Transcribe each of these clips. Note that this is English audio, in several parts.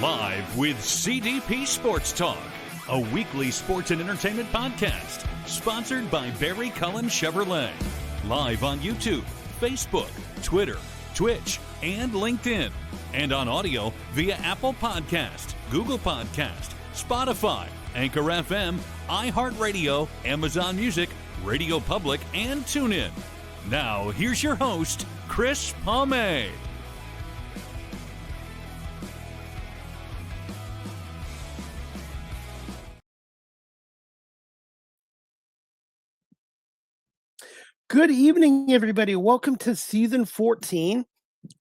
Live with CDP Sports Talk, a weekly sports and entertainment podcast sponsored by Barry Cullen Chevrolet. Live on YouTube, Facebook, Twitter, Twitch, and LinkedIn. And on audio via Apple Podcast, Google Podcast, Spotify, Anchor FM, iHeartRadio, Amazon Music, Radio Public, and TuneIn. Now, here's your host, Chris Palme. Good evening, everybody. Welcome to Season 14,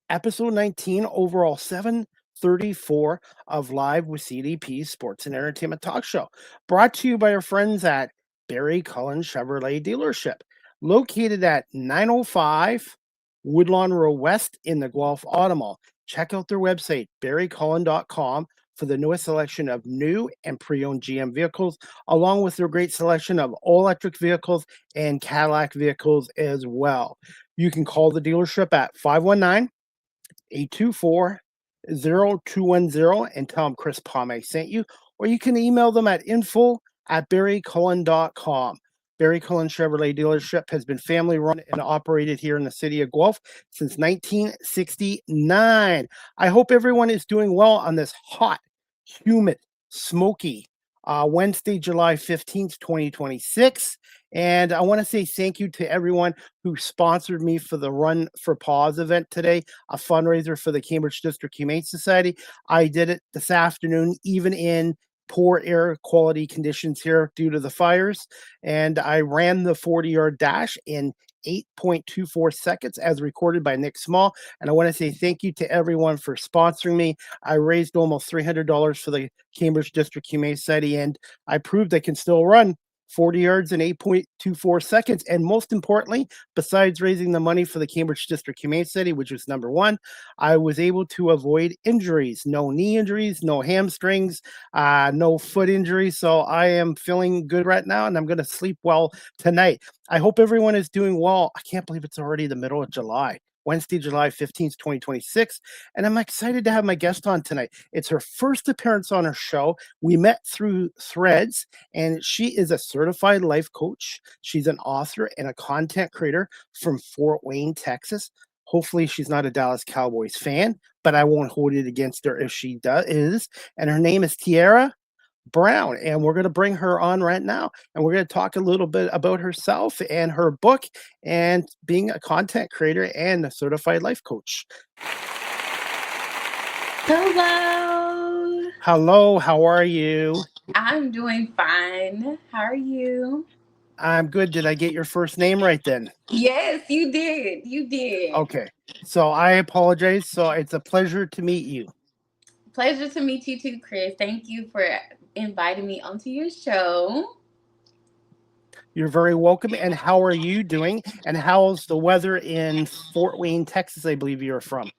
Episode 19, overall 734 of Live with CDP Sports and Entertainment Talk Show. Brought to you by our friends at Barry Cullen Chevrolet Dealership, located at 905 Woodlawn Road West in the Guelph Auto Mall. Check out their website, barrycullen.com, for the newest selection of new and pre-owned GM vehicles, along with their great selection of all-electric vehicles and Cadillac vehicles as well. You can call the dealership at 519-824-0210 and tell them Chris Palme sent you, or you can email them at info@barrycullen.com. Barry Cullen Chevrolet Dealership has been family run and operated here in the city of Guelph since 1969. I hope everyone is doing well on this hot, humid, smoky Wednesday, July 15th, 2026. And I want to say thank you to everyone who sponsored me for the Run for Paws event today, a fundraiser for the Cambridge District Humane Society. I did it this afternoon, even in poor air quality conditions here due to the fires, and I ran the 40-yard dash in 8.24 seconds as recorded by Nick Small. And I want to say thank you to everyone for sponsoring me. I raised almost $300 for the Cambridge District Humane Society, and I proved I can still run 40 yards in 8.24 seconds. And most importantly, besides raising the money for the Cambridge District Humane Society, which was number one, I was able to avoid injuries. No knee injuries, no hamstrings, no foot injuries. So I am feeling good right now, and I'm going to sleep well tonight. I hope everyone is doing well. I can't believe it's already the middle of July. Wednesday, July 15th, 2026. And I'm excited to have my guest on tonight. It's her first appearance on our show. We met through Threads, and she is a certified life coach. She's an author and a content creator from Fort Wayne, Texas. Hopefully she's not a Dallas Cowboys fan, but I won't hold it against her if she is. And her name is Tiara Brown, and we're going to bring her on right now, and we're going to talk a little bit about herself and her book and being a content creator and a certified life coach. Hello, how are you? I'm doing fine. How are you? I'm good. Did I get your first name right then? Yes, you did. Okay, so I apologize. So it's a pleasure to meet you. Pleasure to meet you too, Chris. Thank you for inviting me onto your show. You're very welcome. And how are you doing? And how's the weather in Fort Wayne, Texas, I believe you're from?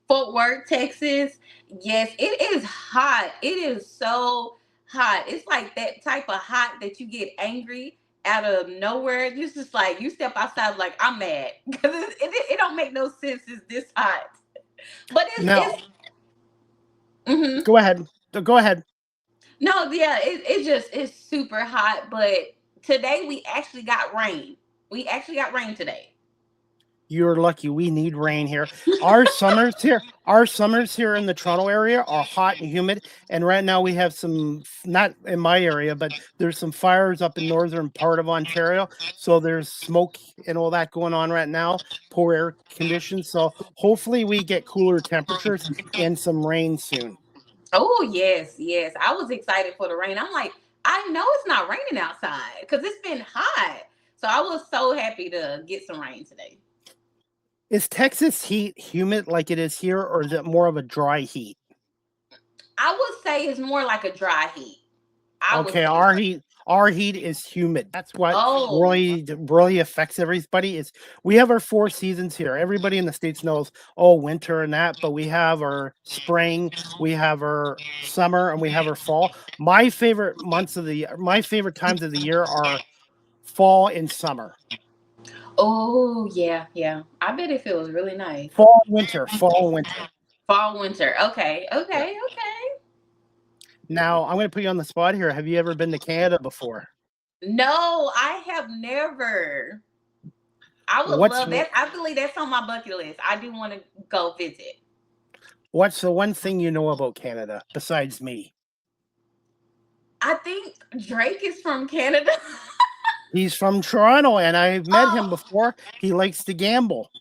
Fort Worth, Texas. Yes, it is hot. It is so hot. It's like that type of hot that you get angry out of nowhere. You just like, you step outside like, I'm mad. Because it don't make no sense. It's this hot. But it's mm-hmm. Go ahead. No, yeah, it's super hot, but today we actually got rain. We actually got rain today. You're lucky. We need rain here. Our summers here in the Toronto area are hot and humid. And right now we have some, not in my area, but there's some fires up in northern part of Ontario. So there's smoke and all that going on right now, poor air conditions. So hopefully we get cooler temperatures and some rain soon. Oh, yes. I was excited for the rain. I'm like, I know it's not raining outside because it's been hot. So I was so happy to get some rain today. Is Texas heat humid like it is here, or is it more of a dry heat? I would say it's more like a dry heat. Okay, our heat is humid. That's what really affects everybody. Is we have our 4 seasons here. Everybody in the States knows, winter and that, but we have our spring, we have our summer, and we have our fall. My favorite times of the year are fall and summer. Oh, yeah. I bet it feels really nice. Fall and winter. Fall, winter. Okay, Yeah. okay, okay. Now I'm going to put you on the spot here. Have you ever been to Canada before? No, I have never. I would What's love that. I believe that's on my bucket list. I do want to go visit. what's the one thing you know about Canada besides me? I think Drake is from Canada. He's from Toronto, and I've met him Oh, before. He likes to gamble.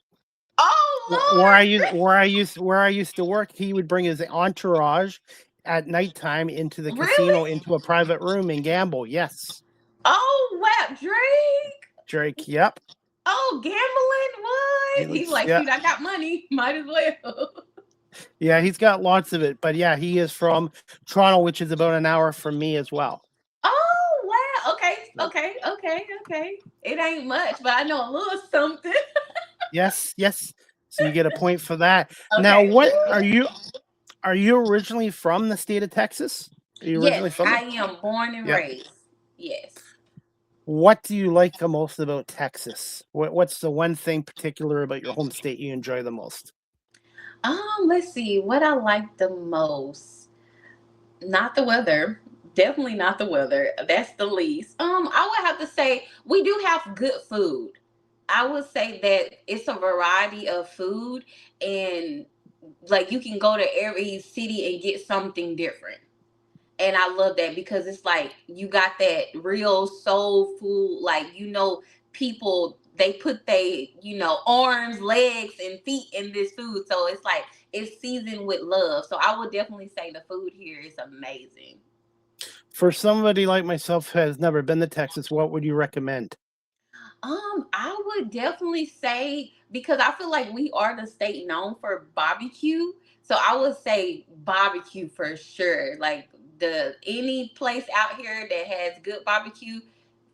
Where I oh used to work, he would bring his entourage at nighttime into the Lord. casino, Really? into a private room and gamble. Yes, Oh, wow. Drake. Drake. Yep. Oh, gambling? He What? He's likes. like, Yeah, shoot, I got money. Might as well. yeah. He's got lots of it. But yeah, he is from Toronto, which is about an hour from me as well. Oh, wow. Okay, okay, okay, okay. It ain't much, but I know a little something. Yes, yes. So you get a point for that. Now, Okay. what are you? Are you originally from the state of Texas? Are you Yes, originally from I there? am born and Yeah. raised. Yes. What do you like the most about Texas? What's the one thing particular about your home state you enjoy the most? Let's see what I like the most. Not the weather. Definitely not the weather. That's the least. I would have to say we do have good food. I would say that it's a variety of food, and like you can go to every city and get something different. And I love that because it's like you got that real soul food, like people they put they arms, legs, and feet in this food, so it's like it's seasoned with love. So I would definitely say the food here is amazing. For somebody like myself who has never been to Texas, what would you recommend? I would definitely say, because I feel like we are the state known for barbecue. So I would say barbecue for sure. Like the any place out here that has good barbecue,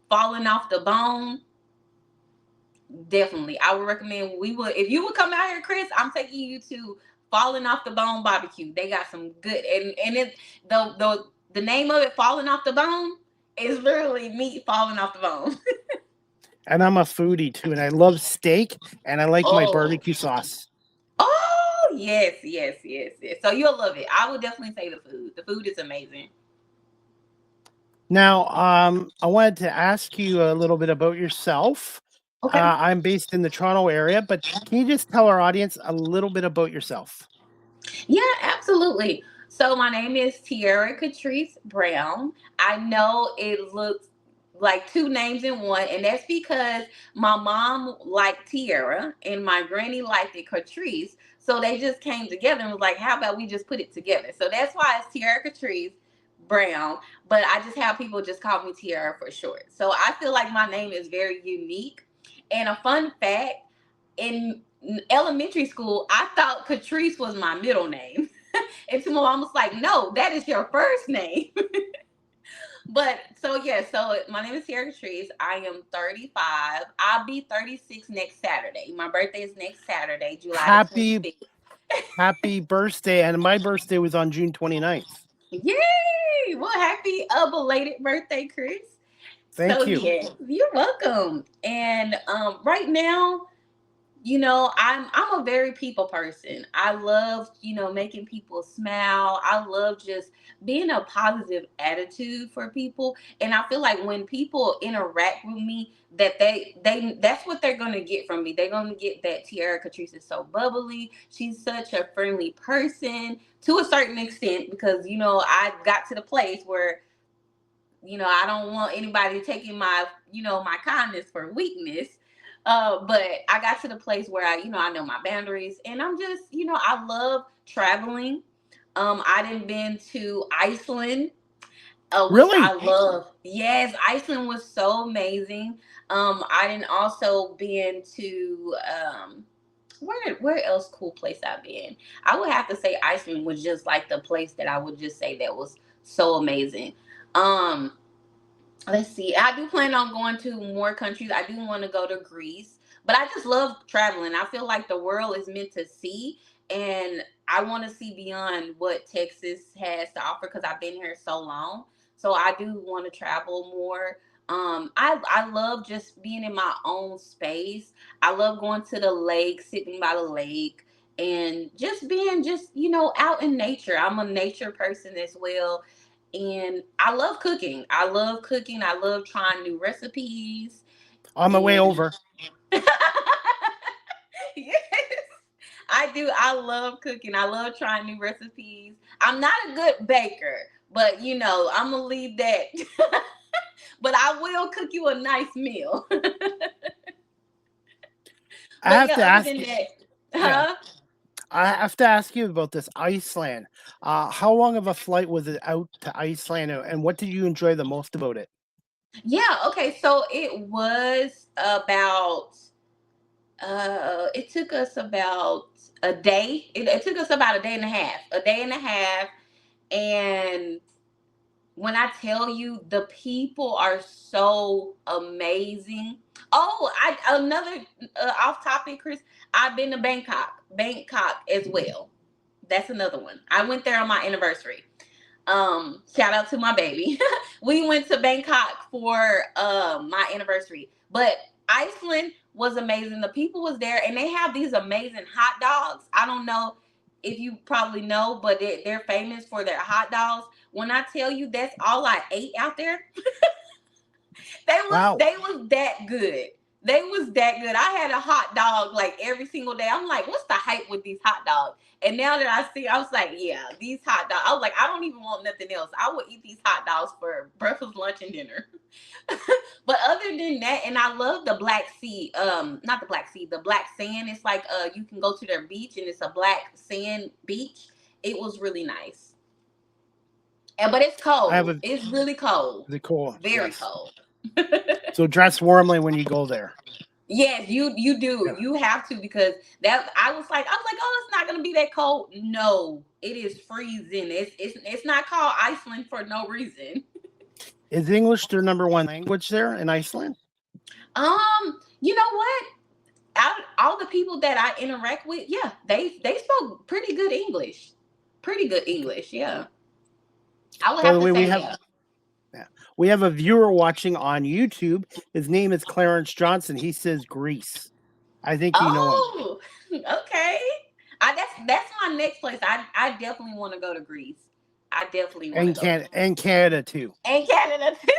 falling off the bone, definitely. I would recommend we would if you would come out here, Chris, I'm taking you to Falling Off the Bone barbecue. They got some good and it the name of it, Falling Off the Bone, is literally meat falling off the bone. And I'm a foodie too, and I love steak, and I like my Oh. barbecue sauce. Oh, yes, yes, yes, yes. So you'll love it. I would definitely say the food. The food is amazing. Now, I wanted to ask you a little bit about yourself. Okay. I'm based in the Toronto area, but can you just tell our audience a little bit about yourself? Yeah, absolutely. So my name is Tiara Catrice Brown. I know it looks like two names in one, and that's because my mom liked Tiara and my granny liked it Catrice. So they just came together and was like, how about we just put it together? So that's why it's Tiara Catrice Brown, but I just have people just call me Tiara for short. So I feel like my name is very unique. And a fun fact, in elementary school, I thought Catrice was my middle name. And so my mom was like, no, that is your first name. But so yeah, so my name is Tiara Catrice. I am 35. I'll be 36 next Saturday. My birthday is next Saturday, July the Happy 25th. Happy birthday. And my birthday was on June 29th. Yay! Well, happy belated birthday, Chris. So Thank you. yeah, you're welcome. And right now, I'm a very people person. I love making people smile. I love just being a positive attitude for people, and I feel like when people interact with me, that they that's what they're going to get from me. They're going to get that Tiara Catrice is so bubbly. She's such a friendly person to a certain extent, because I got to the place where I don't want anybody taking my kindness for weakness. But I got to the place where I know my boundaries, and I'm just, I love traveling. I done been to Iceland, which I Really? love. Yes, Iceland was so amazing. I done also been to, where else cool place I've been? I would have to say Iceland was just like the place that I would just say that was so amazing. Um, let's see. I do plan on going to more countries. I do want to go to Greece, but I just love traveling. I feel like the world is meant to see, and I want to see beyond what Texas has to offer because I've been here so long. So I do want to travel more. I love just being in my own space. I love going to the lake, sitting by the lake, and just being out in nature. I'm a nature person as well. And I love cooking. I love cooking. I love trying new recipes. On my way And over. yes, I do. I love cooking. I love trying new recipes. I'm not a good baker, but I'm gonna leave that. But I will cook you a nice meal. I But have yeah, to other ask than you. that, Yeah, huh? I have to ask you about this Iceland. How long of a flight was it out to Iceland, and what did you enjoy the most about it? Yeah, okay. So it was about it took us about a day. It took us about a day and a half. A day and a half. And when I tell you, the people are so amazing. Oh, I another off topic, Chris. I've been to Bangkok as well. That's another one. I went there on my anniversary. Shout out to my baby. We went to Bangkok for my anniversary. But Iceland was amazing. The people was there, and they have these amazing hot dogs. I don't know if you probably know, but they're famous for their hot dogs. When I tell you that's all I ate out there, Wow. they was that good. They was that good. I had a hot dog like every single day. I'm like, what's the hype with these hot dogs? And now that I see, I was like, yeah, these hot dogs. I was like, I don't even want nothing else. I would eat these hot dogs for breakfast, lunch, and dinner. But other than that, and I love the Black Sea. Not the Black Sea, the Black Sand. It's like you can go to their beach, and it's a black sand beach. It was really nice. But it's I have cold. a It's really cold. the cool. Very Yes. cold. So dress warmly when you go there. Yes, you do. Yeah. You have to, because that I was like, oh, it's not gonna be that cold. No, it is freezing. It's not called Iceland for no reason. Is English their number one language there in Iceland? You know what? All the people that I interact with, yeah, they spoke pretty good English. Pretty good English, yeah. I would By have the to way, say, yeah. we have a viewer watching on YouTube. His name is Clarence Johnson. He says Greece. I think you know him. Oh, okay. That's my next place. I definitely want to go to Greece. I definitely want to go to Greece. And Canada too. And Canada too.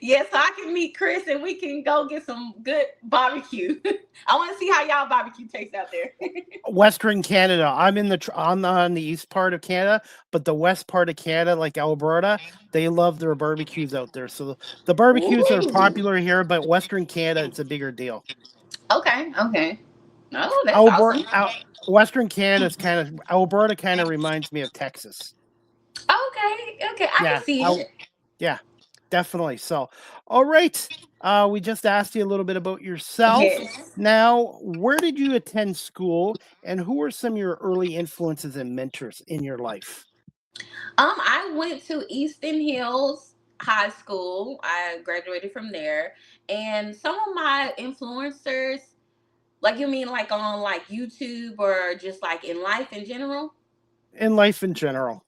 Yeah, so I can meet Chris and we can go get some good barbecue. I want to see how y'all barbecue tastes out there. Western Canada. I'm on the east part of Canada, but the west part of Canada, like Alberta, they love their barbecues out there. So the barbecues are Ooh. popular here, but Western Canada, it's a bigger deal. Okay, okay. Oh, that's Alberta, awesome. Western Canada is Alberta kind of reminds me of Texas. Okay, okay. I Yeah, can see it. yeah, definitely. So, all right. We just asked you a little bit about yourself. Yes. Now, where did you attend school, and who were some of your early influences and mentors in your life? I went to Easton Hills High School. I graduated from there. And some of my influencers, like you mean like on like YouTube or just like in life in general? In life in general.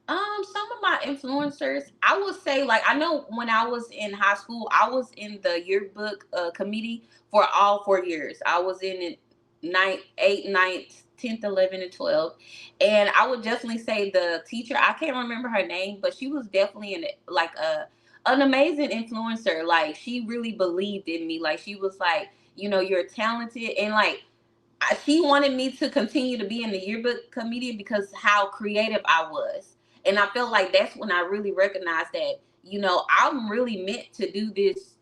Some of my influencers, I would say, like, I know when I was in high school, I was in the yearbook committee for all 4 years. I was in it ninth, eighth, ninth, 10th, 11th, and 12th. And I would definitely say the teacher, I can't remember her name, but she was definitely an amazing influencer. Like, she really believed in me. Like, she was like, you're talented. And like, she wanted me to continue to be in the yearbook committee because how creative I was. And I felt like that's when I really recognized that, I'm really meant to do this,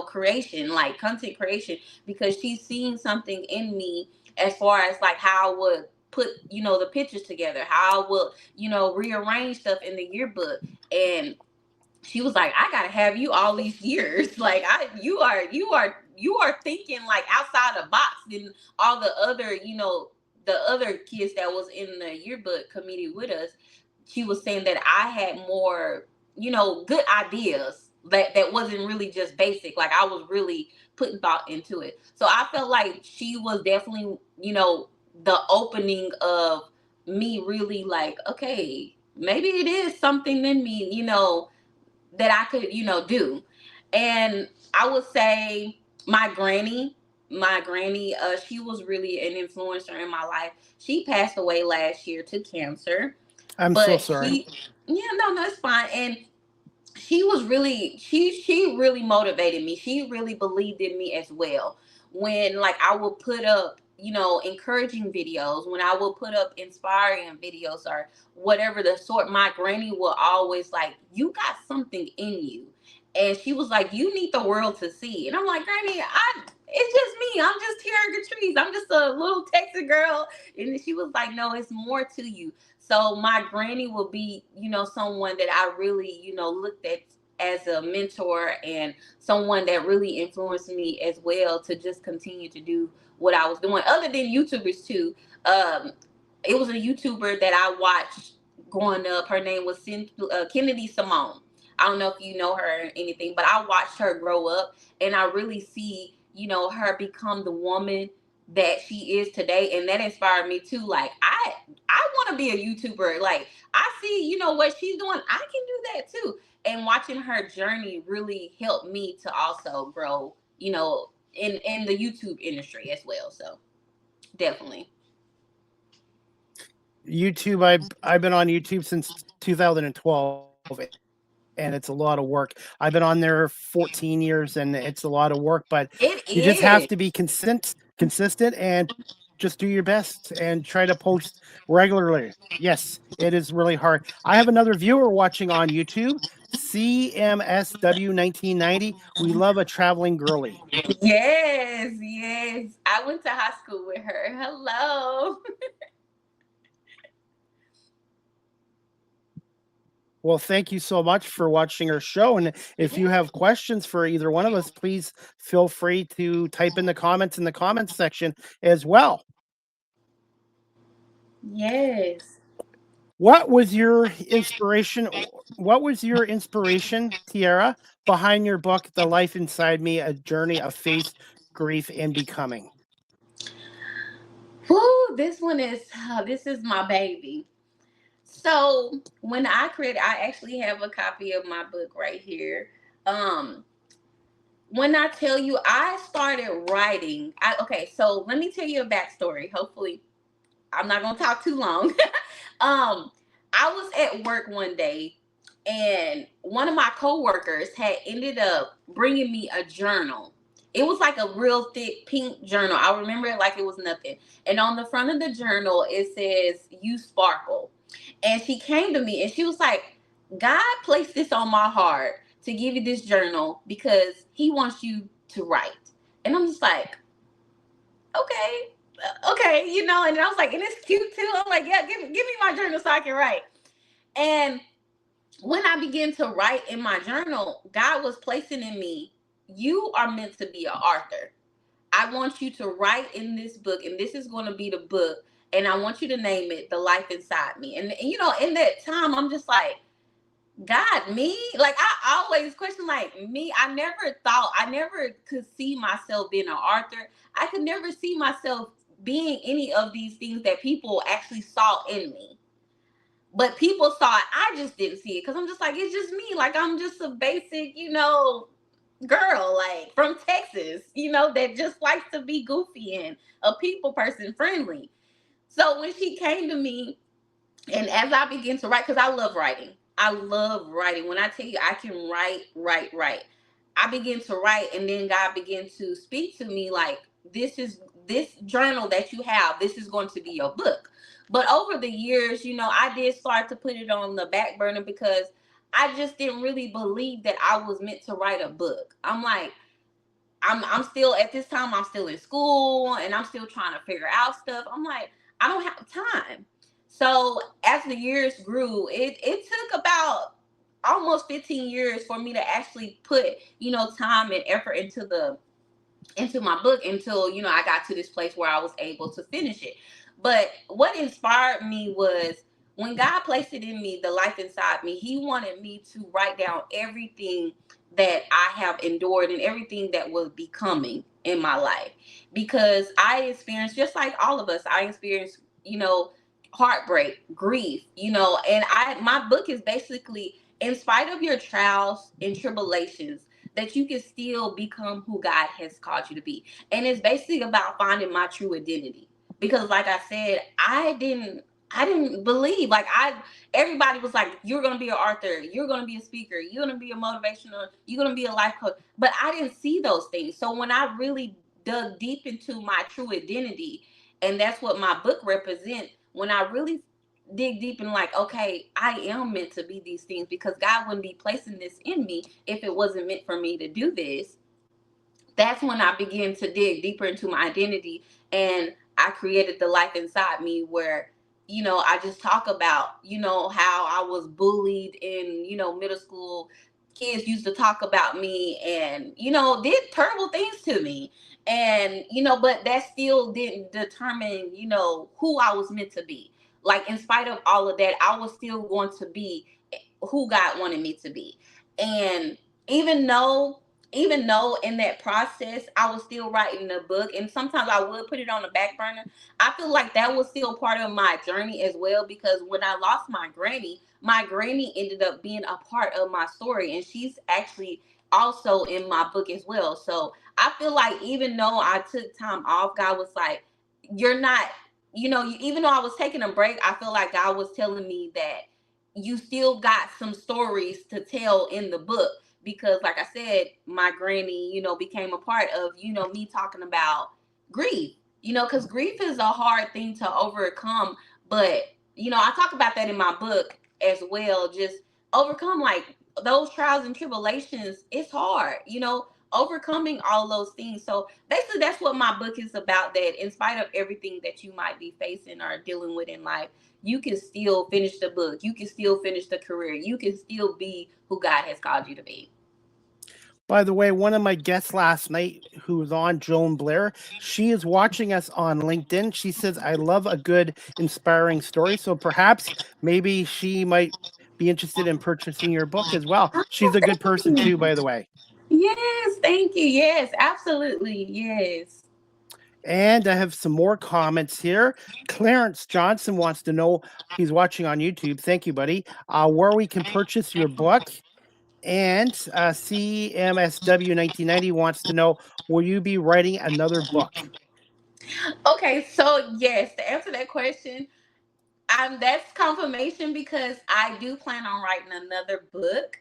creation, like content creation, because she's seen something in me as far as like how I would put, the pictures together, how I would, rearrange stuff in the yearbook. And she was like, I gotta have you all these years. Like you are thinking like outside the box than all the other kids that was in the yearbook committee with us. She was saying that I had more, good ideas that wasn't really just basic. Like I was really putting thought into it. So I felt like she was definitely, the opening of me really like, okay, maybe it is something in me, that I could, do. And I would say my granny, my granny, she was really an influencer in my life. She passed away last year to cancer, I'm so but sorry. yeah, no, it's fine. And she was really, she really motivated me. She really believed in me as well. When like I would put up, encouraging videos, when I would put up inspiring videos or whatever the sort, my granny will always like, you got something in you. And she was like, you need the world to see. And I'm like, Granny, it's just me. I'm just here in the trees. I'm just a little Texas girl. And she was like, no, it's more to you. So my granny will be, someone that I really, looked at as a mentor, and someone that really influenced me as well to just continue to do what I was doing. Other than YouTubers too, it was a YouTuber that I watched growing up. Her name was Kennedy Simone. I don't know if you know her or anything, but I watched her grow up, and I really see, her become the woman that she is today, and that inspired me too. Like I want to be a YouTuber. Like I see, what she's doing. I can do that too. And watching her journey really helped me to also grow, in the YouTube industry as well. So definitely. YouTube, I've been on YouTube since 2012, and it's a lot of work. I've been on there 14 years, and it's a lot of work, but It you just have is. to be consistent, and just do your best and try to post regularly. Yes, it is really hard. I have another viewer watching on YouTube, CMSW 1990. We love a traveling girly. Yes, yes. I went to high school with her. Hello. Well, thank you so much for watching our show. And if you have questions for either one of us, please feel free to type in the comments section as well. Yes. What was your inspiration? What was your inspiration, Tiara, behind your book, The Life Inside Me, A Journey of Faith, Grief, and Becoming? Whoo, this is my baby. So when I actually have a copy of my book right here. Um, when I tell you I started writing, okay, so let me tell you a backstory. Hopefully, I'm not gonna talk too long. um, I was at work one day, and one of my coworkers had ended up bringing me a journal. It was like a real thick pink journal. I remember it like it was nothing. And on the front of the journal, it says "You Sparkle." And she came to me and she was like, God placed this on my heart to give you this journal because he wants you to write. And I'm just like, okay, okay, and I was like, and it's cute too. I'm like, yeah, give me my journal so I can write. And when I began to write in my journal, God was placing in me, you are meant to be an author. I want you to write in this book, and this is going to be the book. And I want you to name it The Life Inside Me. And in that time, I'm just like, God, me? Like, I always question, like, me. I never could see myself being an author. I could never see myself being any of these things that people actually saw in me. But people saw it. I just didn't see it because I'm just like, it's just me. Like, I'm just a basic, girl, like from Texas, that just likes to be goofy and a people person, friendly. So when she came to me, and as I began to write, because I love writing, I love writing. When I tell you I can write, I began to write, and then God began to speak to me like, this journal that you have, this is going to be your book. But over the years, I did start to put it on the back burner because I just didn't really believe that I was meant to write a book. I'm like, I'm still at this time, I'm still in school and I'm still trying to figure out stuff. I'm like, I don't have time. So as the years grew, it took about almost 15 years for me to actually put, time and effort into my book until, I got to this place where I was able to finish it. But what inspired me was when God placed it in me, the life inside me, he wanted me to write down everything that I have endured and everything that was becoming in my life. Because I experienced, just like all of us, I experienced, heartbreak, grief, and my book is basically, in spite of your trials and tribulations, that you can still become who God has called you to be. And it's basically about finding my true identity. Because like I said, I didn't believe, like, everybody was like, you're going to be an author, you're going to be a speaker, you're going to be a motivational, you're going to be a life coach. But I didn't see those things. So when I really dug deep into my true identity, and that's what my book represents, when I really dig deep and like, okay, I am meant to be these things, because God wouldn't be placing this in me if it wasn't meant for me to do this. That's when I began to dig deeper into my identity, and I created the life inside me where, I just talk about, how I was bullied in, middle school. Kids used to talk about me and, did terrible things to me. And, but that still didn't determine, who I was meant to be. Like, in spite of all of that, I was still going to be who God wanted me to be. And even though in that process I was still writing the book, and sometimes I would put it on the back burner, I feel like that was still part of my journey as well, because when I lost my granny ended up being a part of my story, and she's actually also in my book as well. So I feel like even though I took time off, God was like, you're not, even though I was taking a break, I feel like God was telling me that you still got some stories to tell in the book. Because like I said, my granny, became a part of, me talking about grief, because grief is a hard thing to overcome. But, I talk about that in my book as well. Just overcome, like, those trials and tribulations. It's hard, overcoming all those things. So basically that's what my book is about, that in spite of everything that you might be facing or dealing with in life, you can still finish the book. You can still finish the career. You can still be who God has called you to be. By the way, one of my guests last night who was on, Joan Blair, she is watching us on LinkedIn. She says, I love a good, inspiring story. So perhaps maybe she might be interested in purchasing your book as well. She's a good person too, by the way. Yes, thank you. Yes, absolutely. Yes. And I have some more comments here. Clarence Johnson wants to know, he's watching on YouTube. Thank you, buddy. Where we can purchase your book. And CMSW 1990 wants to know, will you be writing another book? Okay, so yes, to answer that question, that's confirmation, because I do plan on writing another book.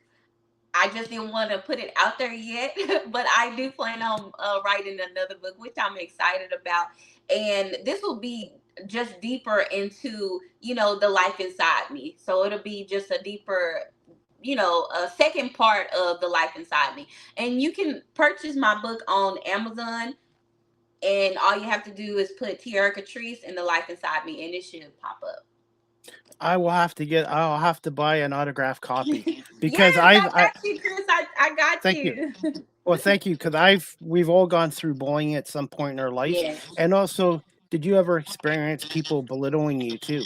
I just didn't want to put it out there yet, but I do plan on writing another book, which I'm excited about. And this will be just deeper into, the life inside me. So it'll be just a deeper, a second part of the life inside me. And you can purchase my book on Amazon, and all you have to do is put Tiara Catrice and the life inside me, and it should pop up. I'll have to buy an autographed copy because Yes, I got you, Chris. I got thank you. you. Well, thank you. Cause we've all gone through bullying at some point in our life. Yes. And also, did you ever experience people belittling you too?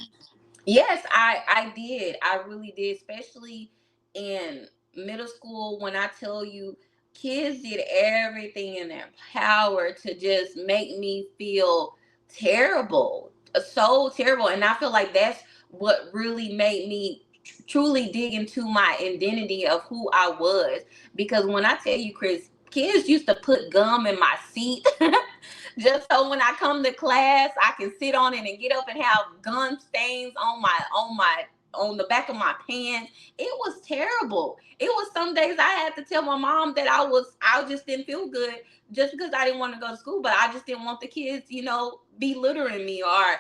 Yes, I did. I really did, especially in middle school. When I tell you, kids did everything in their power to just make me feel terrible, so terrible. And I feel like that's what really made me truly dig into my identity of who I was. Because when I tell you, Chris, kids used to put gum in my seat just so when I come to class, I can sit on it and get up and have gum stains on the back of my pants. It was terrible. It was some days I had to tell my mom that I just didn't feel good, just because I didn't want to go to school, but I just didn't want the kids, belittling me, or,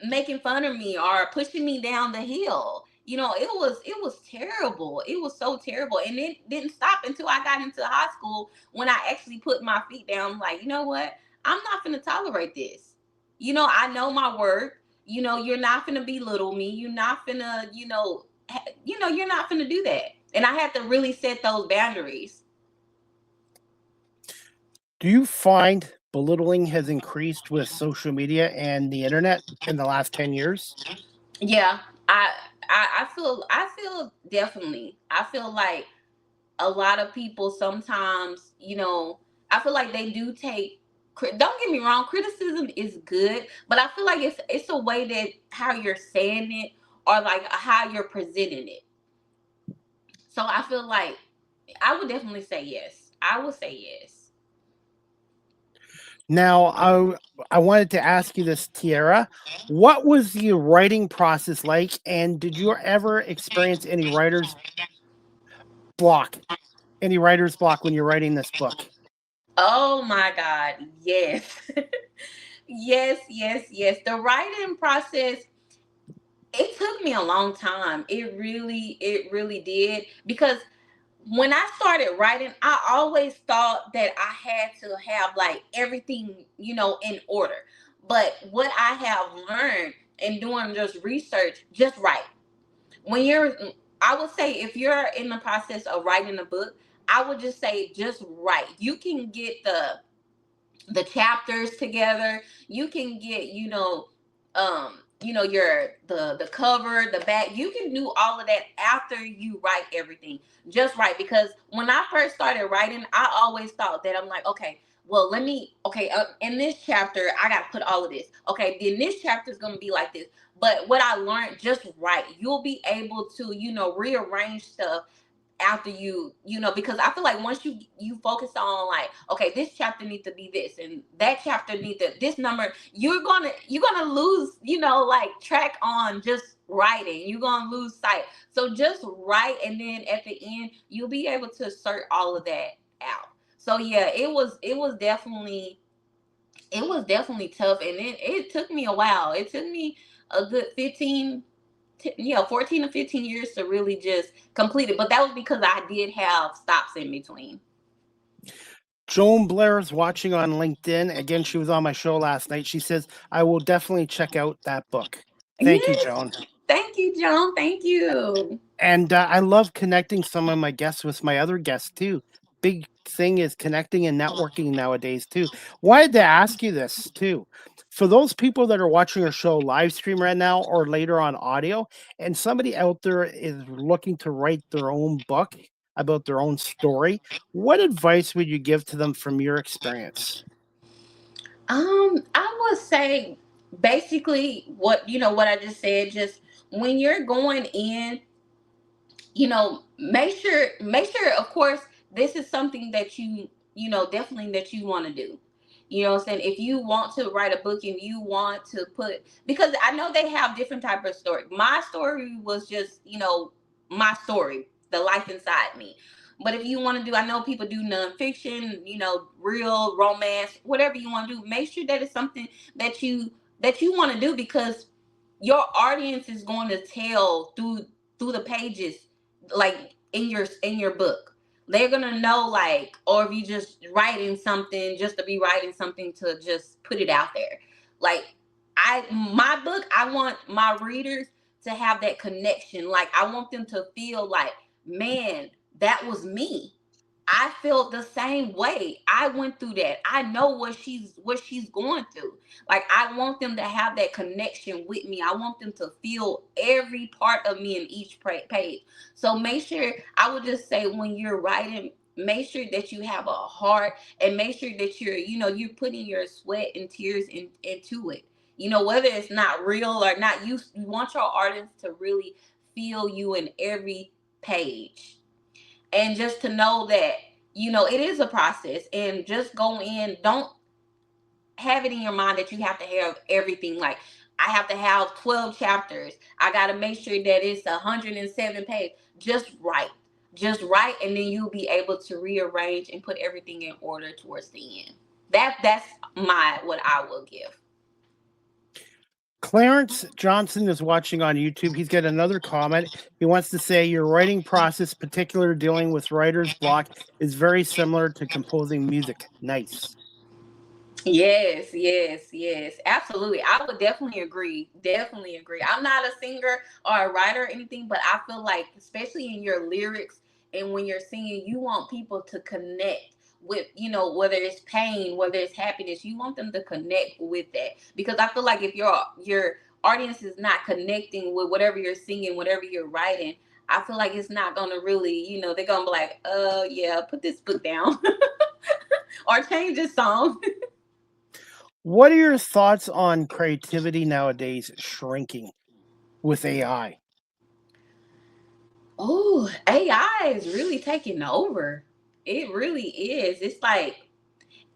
making fun of me or pushing me down the hill. It was terrible. It was so terrible. And it didn't stop until I got into high school, when I actually put my feet down. I'm like, you know what? I'm not going to tolerate this. I know my worth. You're not going to belittle me. You're not going to, you're not going to do that. And I had to really set those boundaries. Do you find belittling has increased with social media and the internet in the last 10 years? Yeah, I feel definitely. I feel like a lot of people sometimes, I feel like they do take. Don't get me wrong, criticism is good, but I feel like it's a way that how you're saying it, or like how you're presenting it. So I feel like I would definitely say yes. I would say yes. Now, I wanted to ask you this, Tiara. What was the writing process like, and did you ever experience any block? Any writer's block when you're writing this book? Oh my God. Yes. Yes, yes, yes. The writing process, it took me a long time. It really did. Because when I started writing, I always thought that I had to have like everything, in order. But what I have learned in doing just research, just write. When you're, I would say, if you're in the process of writing a book, I would just say just write. You can get the chapters together. You can get, your the cover, the back. You can do all of that after you write everything. Just write, because when I first started writing, I always thought that, I'm like, okay, well, in this chapter I got to put all of this. Okay, then this chapter is going to be like this. But what I learned, just write. You'll be able to, rearrange stuff after because I feel like once you focus on, like, okay, this chapter needs to be this, and that chapter needs to this number, you're gonna lose, like, track on just writing. You're gonna lose sight. So just write, and then at the end you'll be able to sort all of that out. So yeah, it was definitely tough, and it took me a while. It took me a good 14 to 15 years to really just complete it. But that was because I did have stops in between. Joan Blair is watching on LinkedIn. Again, she was on my show last night. She says, I will definitely check out that book. Thank you, Yes. Joan. Thank you, John. Thank you. And I love connecting some of my guests with my other guests too. Big thing is connecting and networking nowadays too. Wanted to ask you this too. For those people that are watching our show live stream right now or later on audio, and somebody out there is looking to write their own book about their own story, what advice would you give to them from your experience? I would say basically what I just said. Just when you're going in, make sure, of course, this is something that definitely that you want to do. You know what I'm saying? If you want to write a book, and you want to put, because I know they have different type of story. My story was just, my story, the life inside me. But if you want to do, I know people do nonfiction, real romance, whatever you want to do, make sure that it's something that you want to do, because your audience is going to tell through the pages, like in your book. They're gonna know, like, or if you just writing something just to be writing something to just put it out there. Like, my book, I want my readers to have that connection. Like, I want them to feel like, man, that was me. I felt the same way. I went through that. I know what she's going through. Like, I want them to have that connection with me. I want them to feel every part of me in each page. So make sure, I would just say, when you're writing, make sure that you have a heart, and make sure that you're putting your sweat and tears into it. Whether it's not real or not, you want your artists to really feel you in every page. And just to know that, it is a process, and just go in. Don't have it in your mind that you have to have everything. Like, I have to have 12 chapters. I got to make sure that it's 107 pages. Just write, and then you'll be able to rearrange and put everything in order towards the end. That's what I will give. Clarence Johnson is watching on YouTube. He's got another comment. He wants to say your writing process, particular dealing with writer's block, is very similar to composing music. Nice. Yes, yes, yes, absolutely. I would definitely agree. Definitely agree. I'm not a singer or a writer or anything, but I feel like, especially in your lyrics and when you're singing, you want people to connect with, whether it's pain, whether it's happiness, you want them to connect with that. Because I feel like if your audience is not connecting with whatever you're singing, whatever you're writing, I feel like it's not gonna really, they're gonna be like, yeah, put this book down or change this song. What are your thoughts on creativity nowadays shrinking with AI? Oh, AI is really taking over. It really is. It's like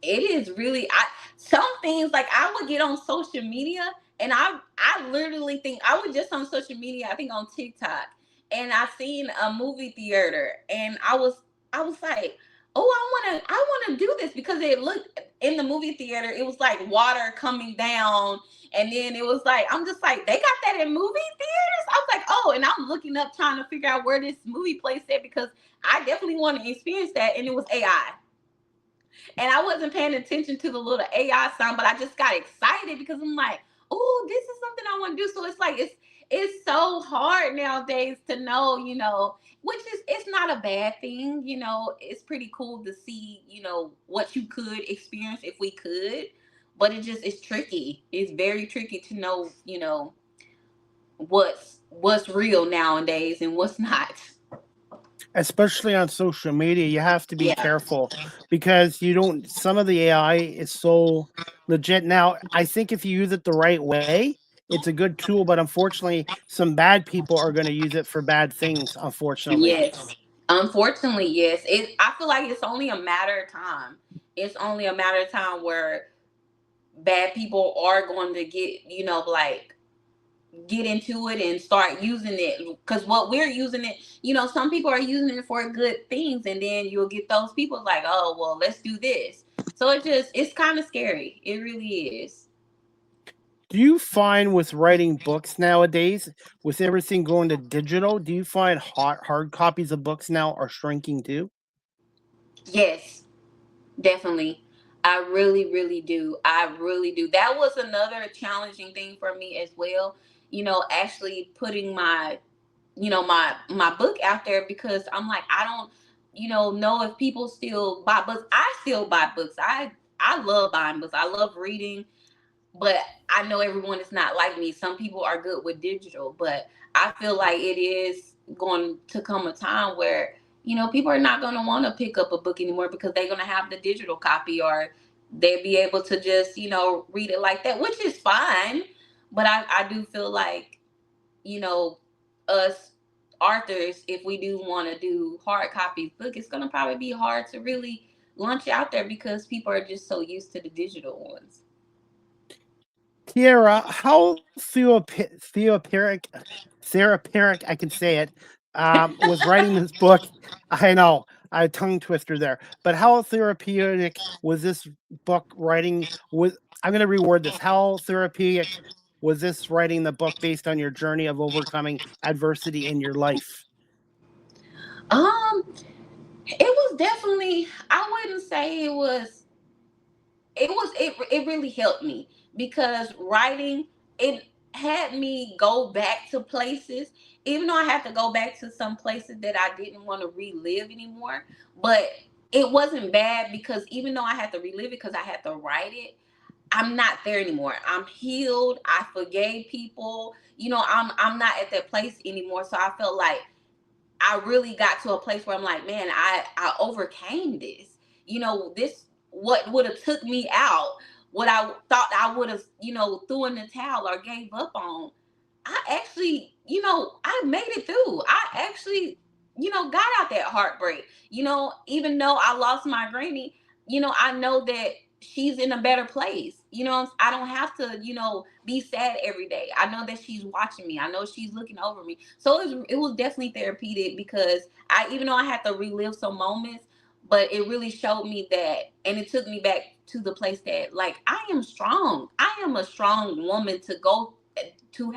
it is really I some things like I would get on social media and I literally think I was just on social media, I think on TikTok, and I seen a movie theater and I was like, oh, I wanna do this because it looked in the movie theater, it was like water coming down, and then it was like I'm just like, they got that in movie theaters? I was like, oh, and I'm looking up trying to figure out where this movie place at because I definitely want to experience that, and it was AI. And I wasn't paying attention to the little AI sound, but I just got excited because I'm like, oh, this is something I want to do. So it's like it's so hard nowadays to know, which is it's not a bad thing, it's pretty cool to see, what you could experience if we could, but it's tricky. It's very tricky to know, what's real nowadays and what's not. Especially on social media, you have to be Yeah. careful because you don't. Some of the AI is so legit. Now, I think if you use it the right way, it's a good tool. But unfortunately, some bad people are going to use it for bad things. Unfortunately, Yes. Unfortunately, yes. I feel like it's only a matter of time. It's only a matter of time where bad people are going to like get into it and start using it, because what we're using it, some people are using it for good things, and then you'll get those people like, oh, well, let's do this. So it's kind of scary. It really is. do you find with writing books nowadays, with everything going to digital, do you find hard copies of books now are shrinking too? Yes, definitely. I really, really do. I really do. That was another challenging thing for me as well. Actually putting my book out there, because I'm like, I don't, know if people still buy books. I still buy books. I love buying books. I love reading, but I know everyone is not like me. Some people are good with digital, but I feel like it is going to come a time where, people are not going to want to pick up a book anymore because they're going to have the digital copy, or they'll be able to just, read it like that, which is fine. But I do feel like, you know, us authors, if we do want to do hard copy book, it's going to probably be hard to really launch out there because people are just so used to the digital ones. Tiara, how therapeutic, I can say it, was writing this book. I know, I tongue twister there, but how therapeutic was this book writing? I'm going to reword this. How therapeutic was this writing the book based on your journey of overcoming adversity in your life? Um, it was definitely, I wouldn't say it really helped me, because writing, it had me go back to places, even though I had to go back to some places that I didn't want to relive anymore. But it wasn't bad, because even though I had to relive it because I had to write it, I'm not there anymore. I'm healed. I forgave people. I'm not at that place anymore. So I felt like I really got to a place where I'm like, man, I overcame this. This, what would have took me out, what I thought I would have, threw in the towel or gave up on. I actually, I made it through. I actually, got out that heartbreak. Even though I lost my granny, I know that she's in a better place. I don't have to, be sad every day. I know that she's watching me. I know she's looking over me. So it was definitely therapeutic, because even though I had to relive some moments, but it really showed me that, and it took me back to the place that, like, I am strong. I am a strong woman to go through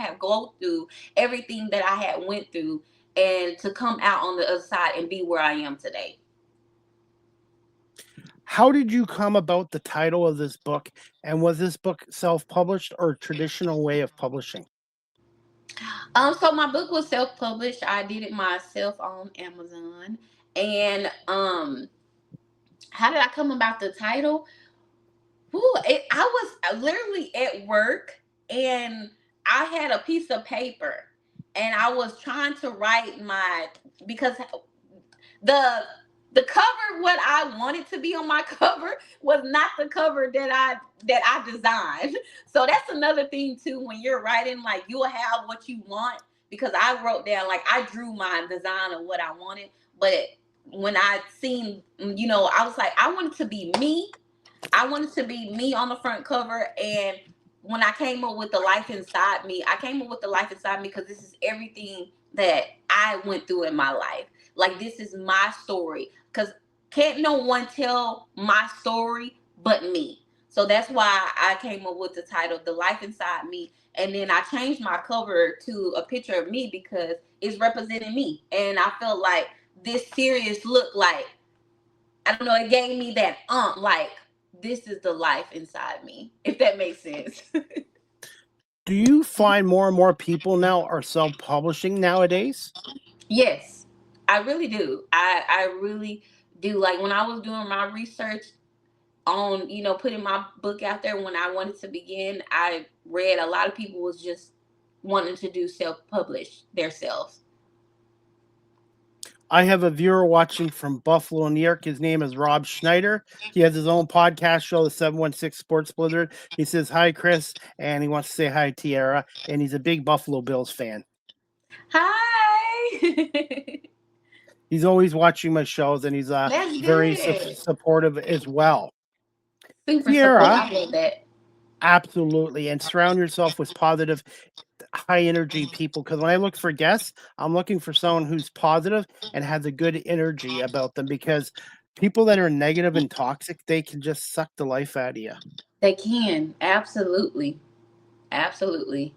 everything that I had went through, and to come out on the other side and be where I am today. How did you come about the title of this book? And was this book self-published or traditional way of publishing? So my book was self-published. I did it myself on Amazon. And how did I come about the title? I was literally at work, and I had a piece of paper, and I was trying to write because the the cover, what I wanted to be on my cover, was not the cover that I designed. So that's another thing too. When you're writing, like, you'll have what you want, because I wrote down, like, I drew my design of what I wanted, but when I seen, I was like, I wanted to be me. I wanted to be me on the front cover. And when I came up with the life inside me, I came up with the life inside me because this is everything that I went through in my life. Like, this is my story, because can't no one tell my story but me. So that's why I came up with the title, The Life Inside Me. And then I changed my cover to a picture of me because it's representing me. And I felt like this serious look, like, I don't know, it gave me that like, this is the life inside me, if that makes sense. Do you find more and more people now are self-publishing nowadays? Yes, I really do. I really do. Like, when I was doing my research on, putting my book out there, when I wanted to begin, I read a lot of people was just wanting to do self-publish themselves. I have a viewer watching from Buffalo, New York. His name is Rob Schneider. He has his own podcast show, the 716 Sports Blizzard. He says, hi, Chris, and he wants to say hi, Tiara, and he's a big Buffalo Bills fan. Hi. He's always watching my shows, and he's very supportive as well. Super support. I love that. Absolutely. And surround yourself with positive, high energy people. Because when I look for guests, I'm looking for someone who's positive and has a good energy about them. Because people that are negative and toxic, they can just suck the life out of you. They can. Absolutely. Absolutely.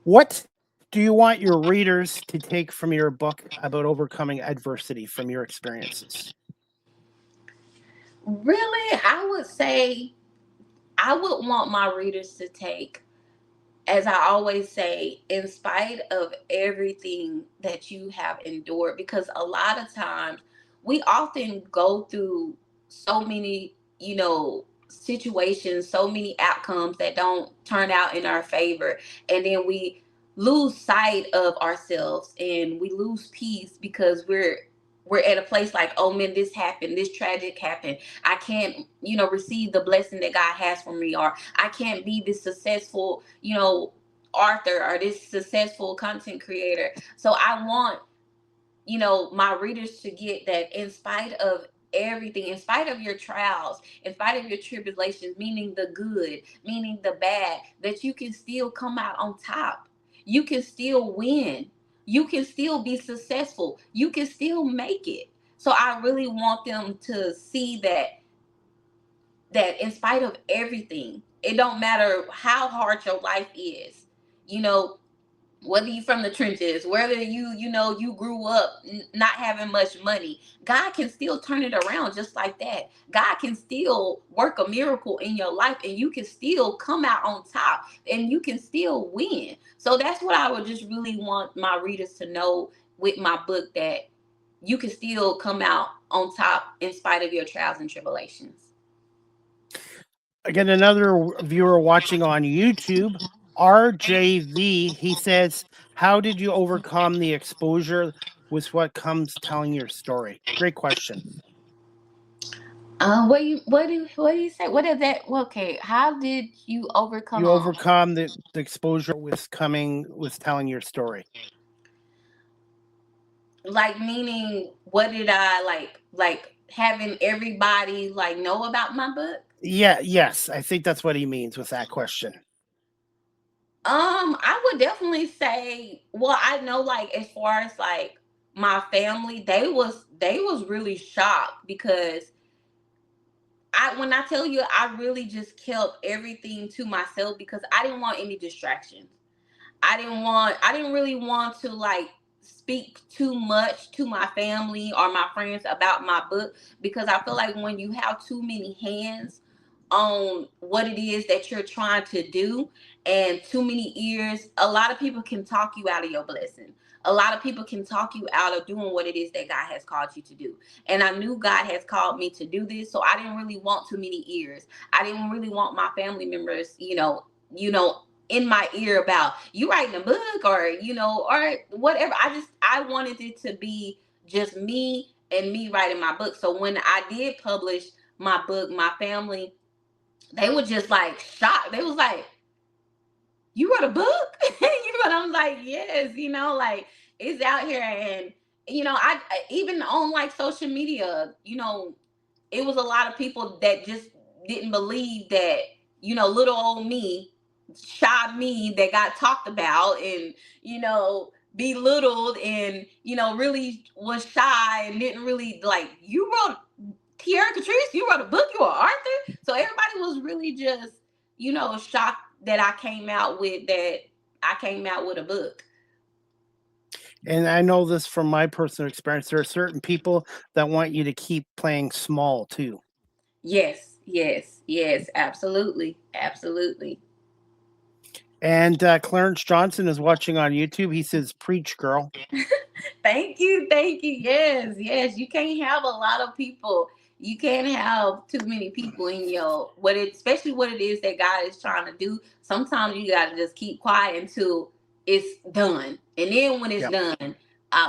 What do you want your readers to take from your book about overcoming adversity from your experiences? Really, I would say I would want my readers to take, as I always say, in spite of everything that you have endured, because a lot of times we often go through so many, situations, so many outcomes that don't turn out in our favor. And then we lose sight of ourselves and we lose peace because we're at a place like, oh man, this happened, this tragic happened. I can't, receive the blessing that God has for me, or I can't be this successful, author or this successful content creator. So I want, my readers to get that in spite of everything, in spite of your trials, in spite of your tribulations, meaning the good, meaning the bad, that you can still come out on top. You can still win. You can still be successful. You can still make it. So I really want them to see that in spite of everything, it don't matter how hard your life is, whether you from the trenches, whether you grew up not having much money, God can still turn it around just like that. God can still work a miracle in your life, and you can still come out on top, and you can still win. So that's what I would just really want my readers to know with my book, that you can still come out on top in spite of your trials and tribulations. Again, another viewer watching on YouTube, RJV, he says, how did you overcome the exposure with what comes telling your story? Great question. What do you say? What is that? Okay, how did you overcome? You overcome the exposure with telling your story. Like, meaning, what did I like having everybody like know about my book? Yeah, yes, I think that's what he means with that question. I would definitely say, well, I know, like, as far as like my family, they was really shocked, because when I tell you, I really just kept everything to myself because I didn't want any distractions. I didn't really want to like speak too much to my family or my friends about my book, because I feel like when you have too many hands on what it is that you're trying to do and too many ears, a lot of people can talk you out of your blessing. A lot of people can talk you out of doing what it is that God has called you to do. And I knew God has called me to do this, so I didn't really want too many ears. I didn't really want my family members, in my ear about you writing a book, or or whatever. I wanted it to be just me and me writing my book. So when I did publish my book, my family, they were just like shocked. They was like, you wrote a book? I'm like, yes, like it's out here. And even on like social media, it was a lot of people that just didn't believe that, little old me, shy me that got talked about and, belittled and, really was shy and didn't really like, you wrote, Tierra Catrice, you wrote a book, you were Arthur. So everybody was really just, shocked that I came out with a book. And I know this from my personal experience. There are certain people that want you to keep playing small too. Yes, yes, yes, absolutely, absolutely. And Clarence Johnson is watching on YouTube. He says, "Preach, girl." Thank you, thank you. Yes, yes. You can't have a lot of people. You can't have too many people in your especially what it is that God is trying to do. Sometimes you gotta just keep quiet until it's done, and then when it's Yep. done,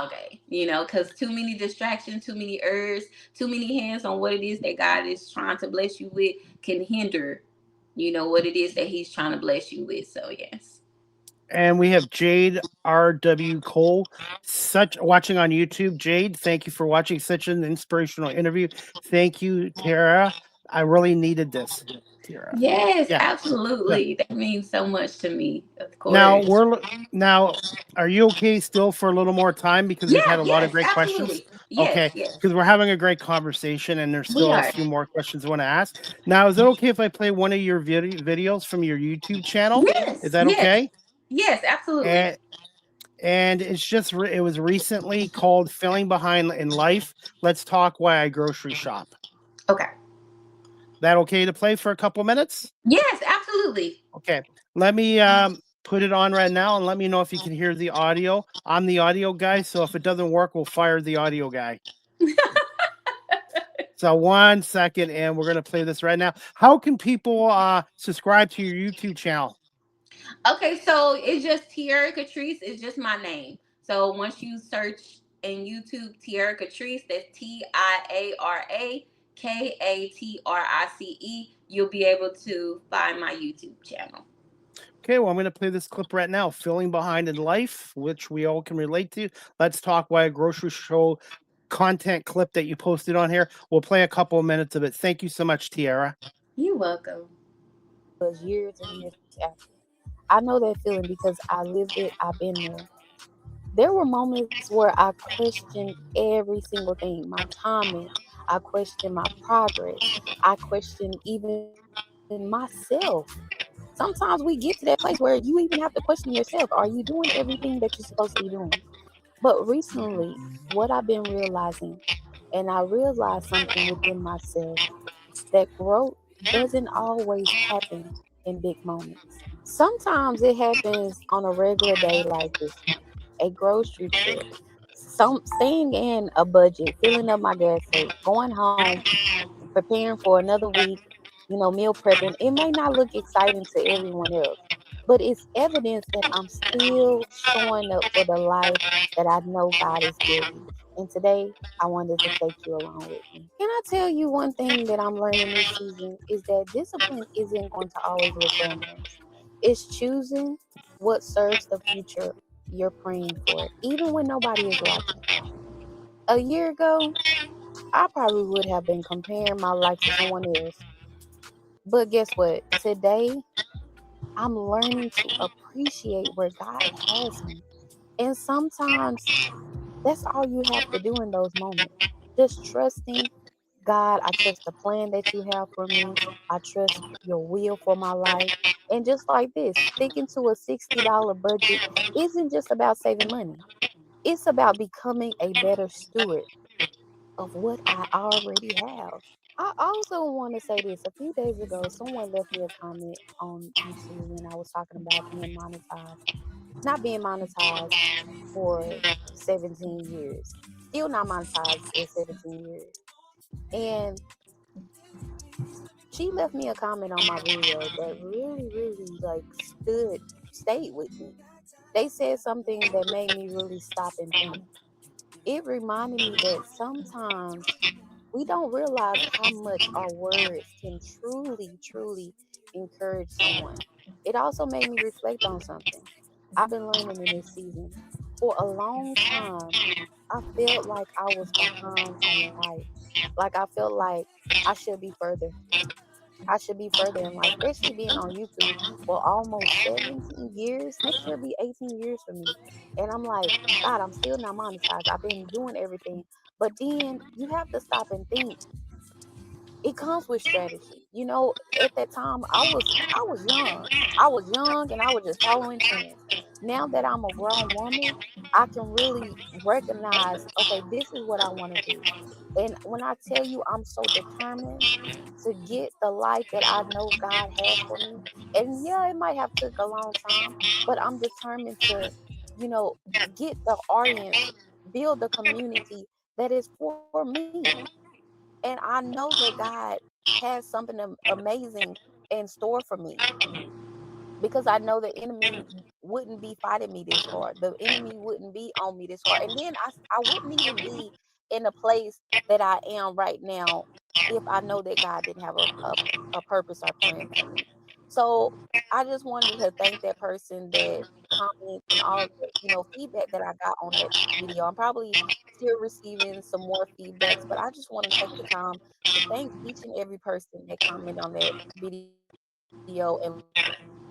okay, because too many distractions, too many errors, too many hands on what it is that God is trying to bless you with can hinder, what it is that He's trying to bless you with. So yes. And we have Jade R.W. Cole, watching on YouTube. Jade, thank you for watching such an inspirational interview. Thank you, Tara. I really needed this, Tara. Yes, Yeah. Yeah. absolutely. That means so much to me, of Now course. now. Are you okay still for a little more time because we've had Yeah, a lot of yes, great questions? absolutely. Yes, Okay, yes. because we're having a great conversation and there's We still a are. few more questions I want to ask. Now, is it okay if I play one of your videos from your YouTube channel? Is Yes, that yes. okay? Yes, absolutely. And it's just it was recently called "Feeling Behind in Life." Let's talk why I grocery shop. Okay. That okay to play for a couple minutes? Yes, absolutely. Okay, let me put it on right now and let me know if you can hear the audio. I'm the audio guy, so if it doesn't work, we'll fire the audio guy. So 1 second, and we're gonna play this right now. How can people subscribe to your YouTube channel? Okay, so it's just Tierra Catrice. It's just my name. So once you search in YouTube Tierra Catrice, that's TIARAKATRICE, you'll be able to find my YouTube channel. Okay, well, I'm gonna play this clip right now. Feeling behind in life, which we all can relate to. Let's talk why a grocery show content clip that you posted on here. We'll play a couple of minutes of it. Thank you so much, Tiara. You're welcome. Was years and years after. I know that feeling because I lived it, I've been there. There were moments where I questioned every single thing, my timing, I questioned my progress, I questioned even myself. Sometimes we get to that place where you even have to question yourself. Are you doing everything that you're supposed to be doing? But recently, what I've been realizing, and I realized something within myself, that growth doesn't always happen in big moments. Sometimes it happens on a regular day like this one, a grocery trip, staying in a budget, filling up my gas tank, going home, preparing for another week, meal prepping. It may not look exciting to everyone else, but it's evidence that I'm still showing up for the life that I know God is building. And today, I wanted to take you along with me. Can I tell you one thing that I'm learning this season is that discipline isn't going to always look glamorous. It's choosing what serves the future you're praying for, even when nobody is watching. A year ago, I probably would have been comparing my life to someone else. But guess what? Today, I'm learning to appreciate where God has me. And sometimes that's all you have to do in those moments. Just trusting God. I trust the plan that you have for me. I trust your will for my life. And just like this, sticking to a $60 budget isn't just about saving money. It's about becoming a better steward of what I already have. I also want to say this. A few days ago, someone left me a comment on YouTube when I was talking about being monetized. Not being monetized for 17 years. Still not monetized in 17 years. And she left me a comment on my video that really, really stayed with me. They said something that made me really stop and think. It reminded me that sometimes we don't realize how much our words can truly, truly encourage someone. it also made me reflect on something. I've been learning in this season. For a long time, I felt like I was behind in life. Like I felt like I should be further. I should be further in life, especially being on YouTube for almost 17 years. Next year will be 18 years for me. And I'm like, God, I'm still not monetized. I've been doing everything. But then you have to stop and think it comes with strategy. You know, at that time I was young. I was young and I was just following trends. Now that I'm a grown woman, I can really recognize, okay, this is what I want to do. And when I tell you I'm so determined to get the life that I know God has for me, and yeah, it might have took a long time, but I'm determined to, you know, get the audience, build the community that is for me. And I know that God has something amazing in store for me because I know the enemy wouldn't be fighting me this hard. The enemy wouldn't be on me this hard. And then I wouldn't even be in a place that I am right now if I know that God didn't have a purpose or plan for me. So I just wanted to thank that person that commented and all the, feedback that I got on that video. I'm probably still receiving some more feedbacks, but I just want to take the time to thank each and every person that commented on that video and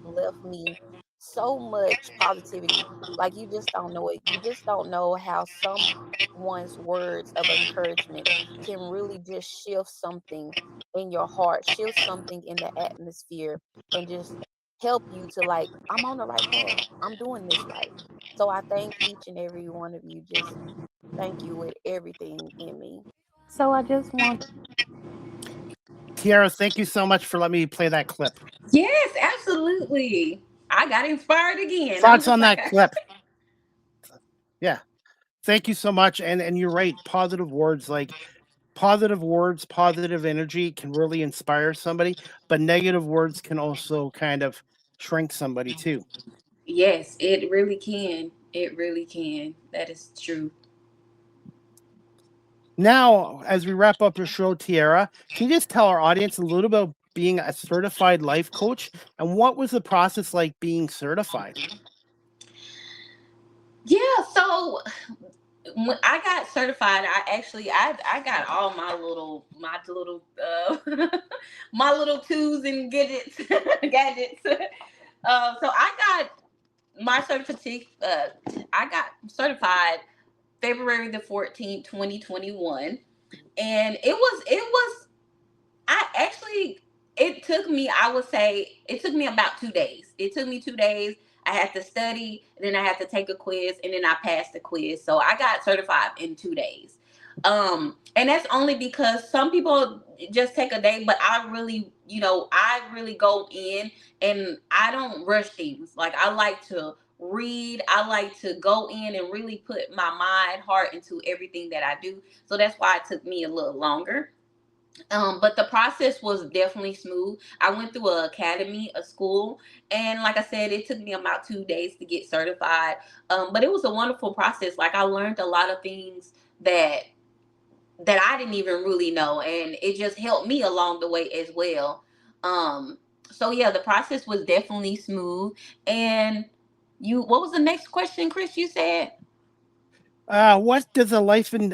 left me so much positivity. Like you just don't know it. You just don't know how someone's words of encouragement can really just shift something in your heart, shift something in the atmosphere, and just help you to like, I'm on the right path. I'm doing this right. So I thank each and every one of you. Just thank you with everything in me. So I just want Tiara, thank you so much for letting me play that clip. Yes, absolutely. I got inspired again. I'm Thoughts just on like, that clip? Yeah. Thank you so much. And you're right. Positive words, positive energy can really inspire somebody, but negative words can also kind of shrink somebody too. yes, it really can. It really can. That is true. Now, as we wrap up the show, Tiara, can you just tell our audience a little about being a certified life coach and what was the process like being certified? Yeah, so when I got certified, I got all my little my little tools and gadgets. So I got my certificate. I got certified February the 14th, 2021, and it was I actually, it took me, I would say, it took me about 2 days. It took me 2 days. I had to study, and then I had to take a quiz, and then I passed the quiz. So I got certified in 2 days. And that's only because some people just take a day, but I really, I really go in and I don't rush things. Like I like to read, I like to go in and really put my mind, heart into everything that I do. So that's why it took me a little longer. But the process was definitely smooth. I went through a academy, a school, and like I said, it took me about 2 days to get certified. But it was a wonderful process. Like I learned a lot of things that I didn't even really know, and it just helped me along the way as well. Um, so yeah, the process was definitely smooth. And what was the next question, Chris? You said? What does a life and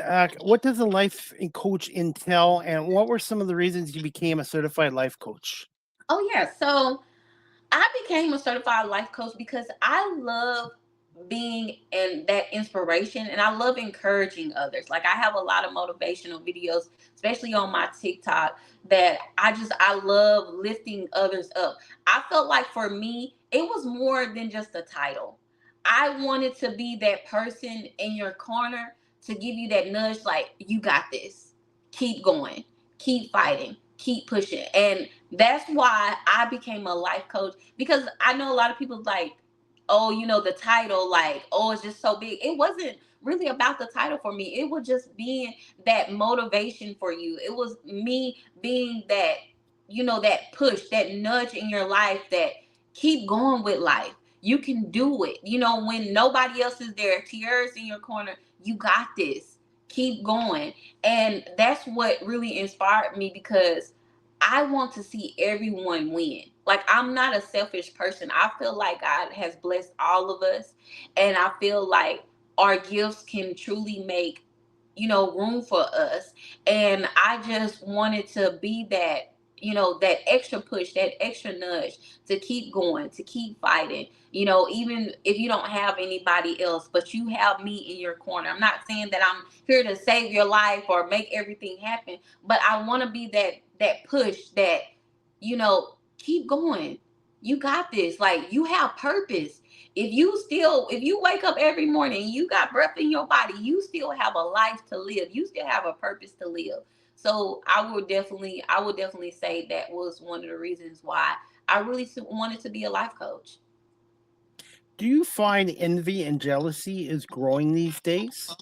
coach entail, and what were some of the reasons you became a certified life coach? Oh yeah, so I became a certified life coach because I love being in that inspiration, and I love encouraging others. Like I have a lot of motivational videos, especially on my TikTok, that I love lifting others up. I felt like for me, it was more than just a title. I wanted to be that person in your corner to give you that nudge, like, you got this. Keep going, keep fighting, keep pushing. And that's why I became a life coach, because I know a lot of people like, oh, the title, like, oh, it's just so big. It wasn't really about the title for me. It was just being that motivation for you. It was me being that, that push, that nudge in your life, that keep going with life. You can do it. When nobody else is there, tears in your corner, you got this. Keep going. And that's what really inspired me, because I want to see everyone win. Like, I'm not a selfish person. I feel like God has blessed all of us, and I feel like our gifts can truly make, room for us. And I just wanted to be that, that extra push, that extra nudge to keep going, to keep fighting. Even if you don't have anybody else, but you have me in your corner. I'm not saying that I'm here to save your life or make everything happen, but I want to be that push that, keep going. You got this. Like, you have purpose. If you wake up every morning, you got breath in your body, you still have a life to live. You still have a purpose to live. So I would definitely say that was one of the reasons why I really wanted to be a life coach. Do you find envy and jealousy is growing these days?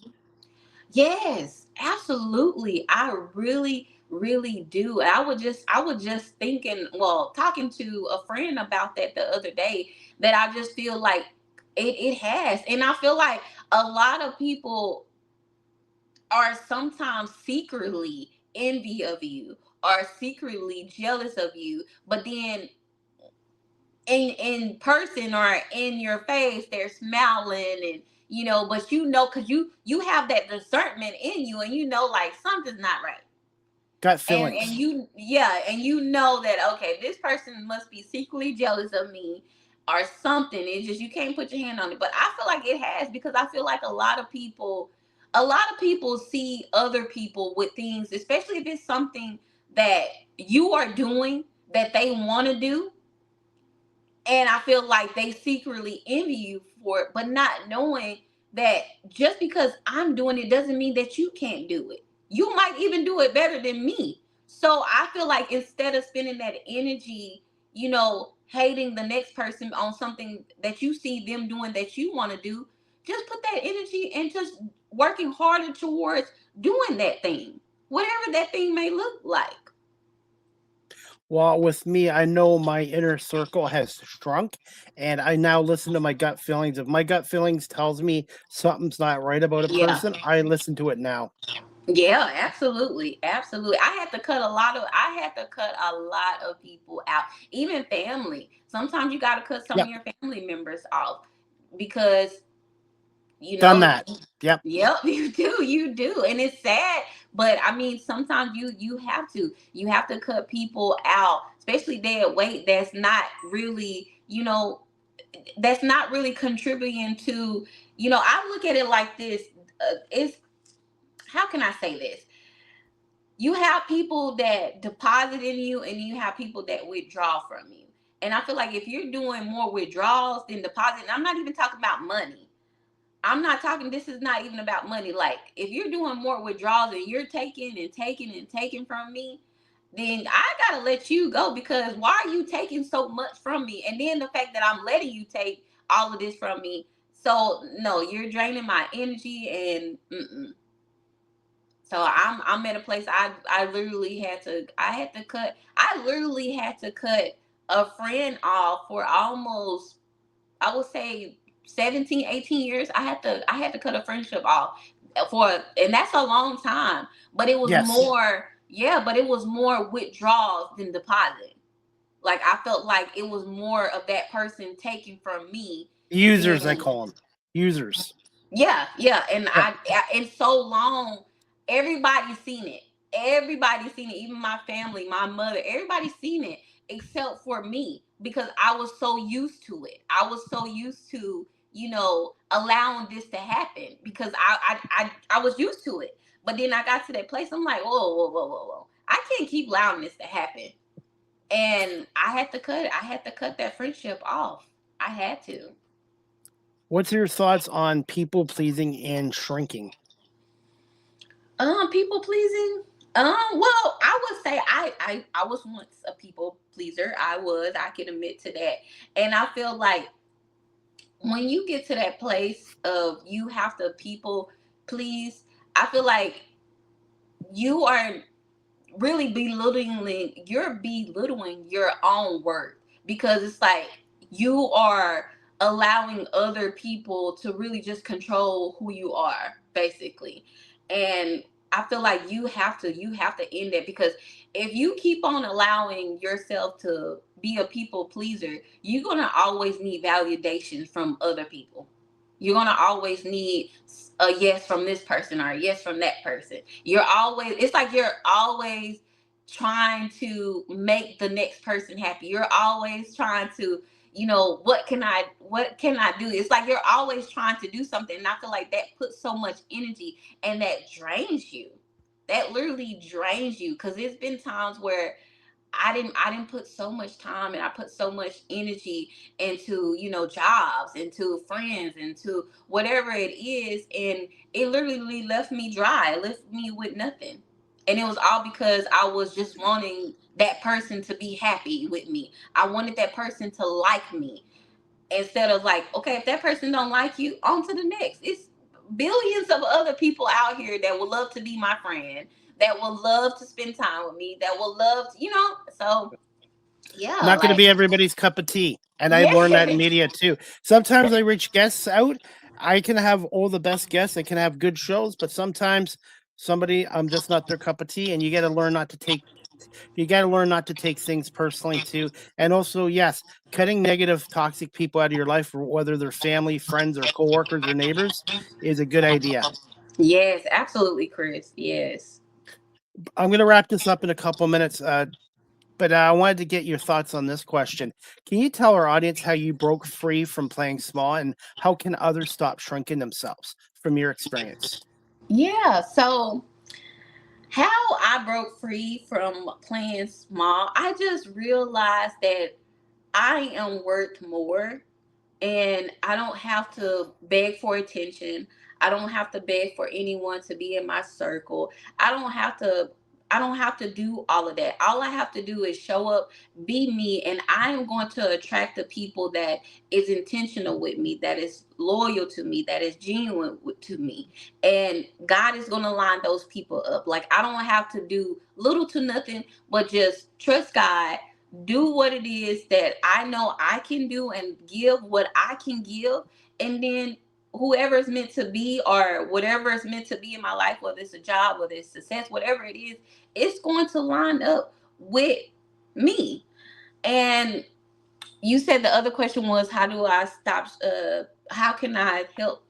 Yes, absolutely. I really, really do. I was just thinking, well, talking to a friend about that the other day, that I just feel like it has. And I feel like a lot of people are sometimes secretly envy of you, or secretly jealous of you, but then in person or in your face they're smiling, and but because you have that discernment in you, and like something's not right. Gut And feelings. and you know that, okay, this person must be secretly jealous of me or something. It's just, you can't put your hand on it, but I feel like it has, because I feel like a lot of people see other people with things, especially if it's something that you are doing that they want to do, and I feel like they secretly envy you for it, but not knowing that just because I'm doing it doesn't mean that you can't do it. You might even do it better than me. So I feel like instead of spending that energy, hating the next person on something that you see them doing that you want to do, just put that energy and just working harder towards doing that thing, whatever that thing may look like. Well, with me, I know my inner circle has shrunk, and I now listen to my gut feelings. If my gut feelings tells me something's not right about a Yeah. person, I listen to it now. Yeah, absolutely. Absolutely. I had to cut a lot of people out, even family. Sometimes you got to cut some of Yep, your family members off because, you done know, that. Yep. yep, you do. And it's sad, but I mean, sometimes you have to cut people out, especially dead weight that's not really contributing to, I look at it like this. It's How can I say this? You have people that deposit in you, and you have people that withdraw from you. And I feel like if you're doing more withdrawals than deposit, and I'm not even talking about money. This is not even about money. Like, if you're doing more withdrawals and you're taking and taking and taking from me, then I gotta let you go, because why are you taking so much from me? And then the fact that I'm letting you take all of this from me. So no, you're draining my energy, and so I'm at a place, I literally had to cut a friend off for almost, I would say, 17, 18 years. I had to cut a friendship off and that's a long time. But it was Yes. more, yeah, but it was more withdrawals than deposit. Like, I felt like it was more of that person taking from me Users, I than. call them. Users. Yeah, yeah, and Yep. in so long, everybody's seen it. Everybody's seen it, even my family, my mother, everybody's seen it except for me, because I was so used to it. I was so used to, allowing this to happen, because I was used to it. But then I got to that place. I'm like, whoa, whoa, whoa, whoa, whoa. I can't keep allowing this to happen. And I had to cut it. I had to cut that friendship off. I had to. What's your thoughts on people pleasing and shrinking? People pleasing. Well, I would say I was once a people pleaser. I can admit to that. And I feel like when you get to that place of you have to people please, I feel like you are really belittling your own worth, because it's like you are allowing other people to really just control who you are, basically. And I feel like you have to end that, because if you keep on allowing yourself to be a people pleaser, you're gonna always need validation from other people. You're gonna always need a yes from this person or a yes from that person. It's like you're always trying to make the next person happy. You're always trying to, what can I do? It's like you're always trying to do something. And I feel like that puts so much energy, and that drains you. That literally drains you, because there's been times where I didn't put so much time, and I put so much energy into, jobs, into friends, into whatever it is, and it literally left me dry. It left me with nothing. And it was all because I was just wanting that person to be happy with me. I wanted that person to like me, instead of like, okay, if that person don't like you, on to the next. It's billions of other people out here that would love to be my friend, that will love to spend time with me, that will love so yeah, Not going to like, be everybody's cup of tea. And I've learned that in yeah. media too. Sometimes I reach guests out. I can have all the best guests. I can have good shows, but sometimes somebody, I'm just not their cup of tea. And you got to learn not to take things personally too. And also, yes, cutting negative, toxic people out of your life, whether they're family, friends, or coworkers or neighbors, is a good idea. Yes, absolutely, Chris. Yes. I'm going to wrap this up in a couple minutes. But I wanted to get your thoughts on this question. Can you tell our audience how you broke free from playing small, and how can others stop shrinking themselves from your experience? Yeah. So how I broke free from playing small, I just realized that I am worth more, and I don't have to beg for attention. I don't have to beg for anyone to be in my circle. I don't have to I don't have to do all of that. All I have to do is show up, be me, and I am going to attract the people that is intentional with me, that is loyal to me, that is genuine to me. And God is going to line those people up. Like, I don't have to do little to nothing, but just trust God, do what it is that I know I can do, and give what I can give. And then whoever is meant to be, or whatever is meant to be in my life, whether it's a job, whether it's success, whatever it is, it's going to line up with me. And you said the other question was, how do I stop, how can I help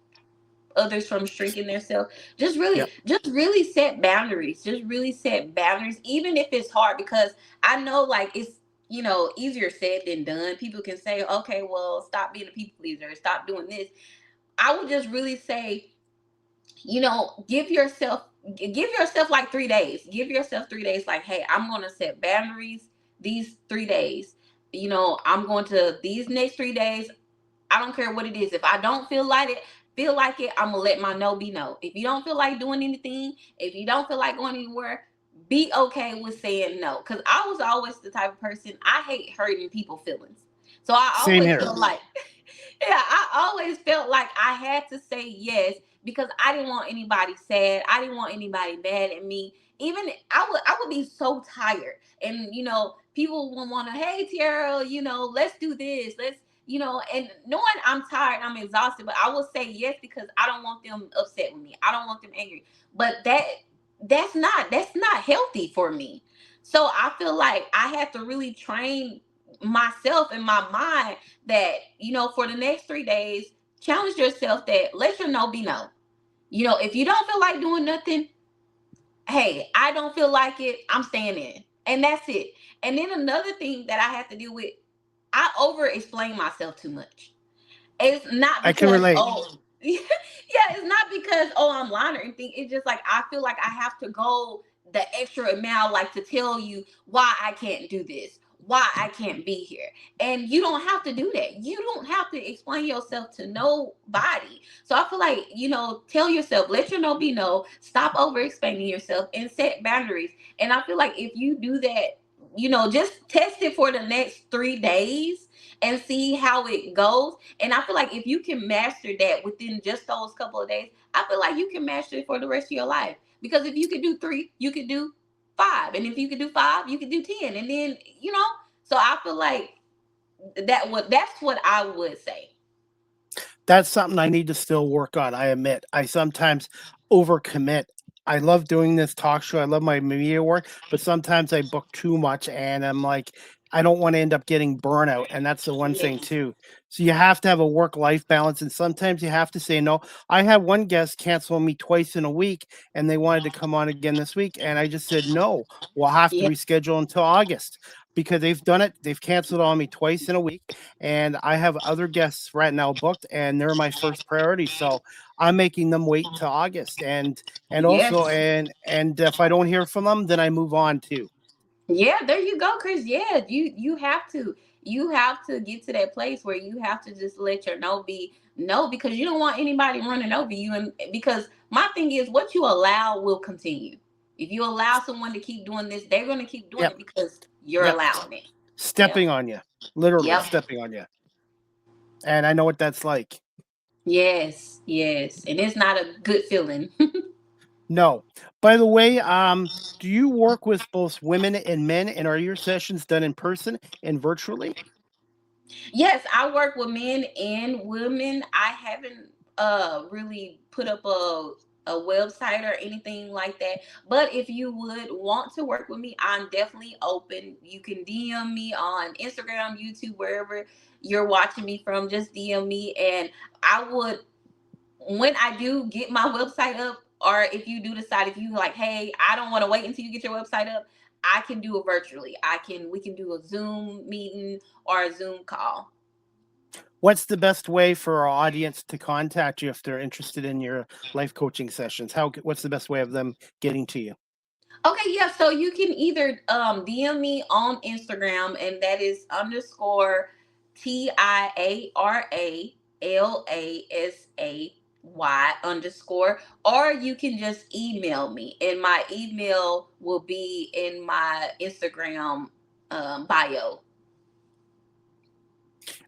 others from shrinking themselves? Yep. Just really set boundaries. Just really set boundaries, even if it's hard, because I know, like, it's, easier said than done. People can say, okay, well, stop being a people pleaser, stop doing this. I would just really say, give yourself like 3 days. Give yourself 3 days. Like, hey, I'm going to set boundaries these 3 days. I'm going to, these next 3 days, I don't care what it is. If I don't feel like it, I'm gonna let my no be no. If you don't feel like doing anything, if you don't feel like going anywhere, be okay with saying no. Because I was always the type of person, I hate hurting people's feelings. So I Same always here. feel like, yeah, I always felt like I had to say yes, because I didn't want anybody sad. I didn't want anybody mad at me. Even I would be so tired, and people would want to, hey Tiara, let's do this, and knowing I'm tired, I'm exhausted, but I will say yes, because I don't want them upset with me. I don't want them angry. But that's not healthy for me. So I feel like I had to really train myself and my mind that, for the next 3 days, challenge yourself, that let your no be no. If you don't feel like doing nothing, hey, I don't feel like it, I'm staying in. And that's it. And then another thing that I have to deal with, I over explain myself too much. It's not I can because, relate. oh, yeah, it's not because, oh, I'm lying or anything. It's just like I feel like I have to go the extra mile, like, to tell you why I can't do this, why I can't be here. And you don't have to do that. You don't have to explain yourself to nobody. So I feel like, tell yourself, let your no be no, stop over explaining yourself, and set boundaries. And I feel like if you do that, just test it for the next 3 days and see how it goes. And I feel like if you can master that within just those couple of days, I feel like you can master it for the rest of your life. Because if you could do 3, you could do 5. And if you could do 5, you could do 10. And then, so I feel like that's what I would say. That's something I need to still work on. I admit I sometimes overcommit I love doing this talk show. I love my media work, but sometimes I book too much and I'm like, I don't want to end up getting burnout. And that's the one thing Yes. too. So you have to have a work-life balance. And sometimes you have to say no. I had one guest cancel me twice in a week and they wanted to come on again this week. And I just said, no, we'll have to Yeah. reschedule until August because they've done it. They've canceled on me twice in a week. And I have other guests right now booked and they're my first priority. So I'm making them wait till August. And also, Yes. and if I don't hear from them, then I move on too. Yeah, there you go, Chris. Yeah, you have to get to that place where you have to just let your no be no, because you don't want anybody running over you. And because my thing is, what you allow will continue. If you allow someone to keep doing this, they're going to keep doing Yep. it because you're Yep. allowing it. Yep. Stepping on you, literally Yep. stepping on you. And I know what that's like. Yes. Yes. And it's not a good feeling. No. By the way, do you work with both women and men? And are your sessions done in person and virtually? Yes, I work with men and women. I haven't really put up a website or anything like that. But if you would want to work with me, I'm definitely open. You can DM me on Instagram, YouTube, wherever you're watching me from. Just DM me, and I would, when I do get my website up, or if you do decide, if you like, hey, I don't want to wait until you get your website up, I can do it virtually. We can do a Zoom meeting or a Zoom call. What's the best way for our audience to contact you if they're interested in your life coaching sessions? What's the best way of them getting to you? Okay, yeah. So you can either DM me on Instagram, and that is underscore TIARALASAY underscore, or you can just email me, and my email will be in my Instagram bio.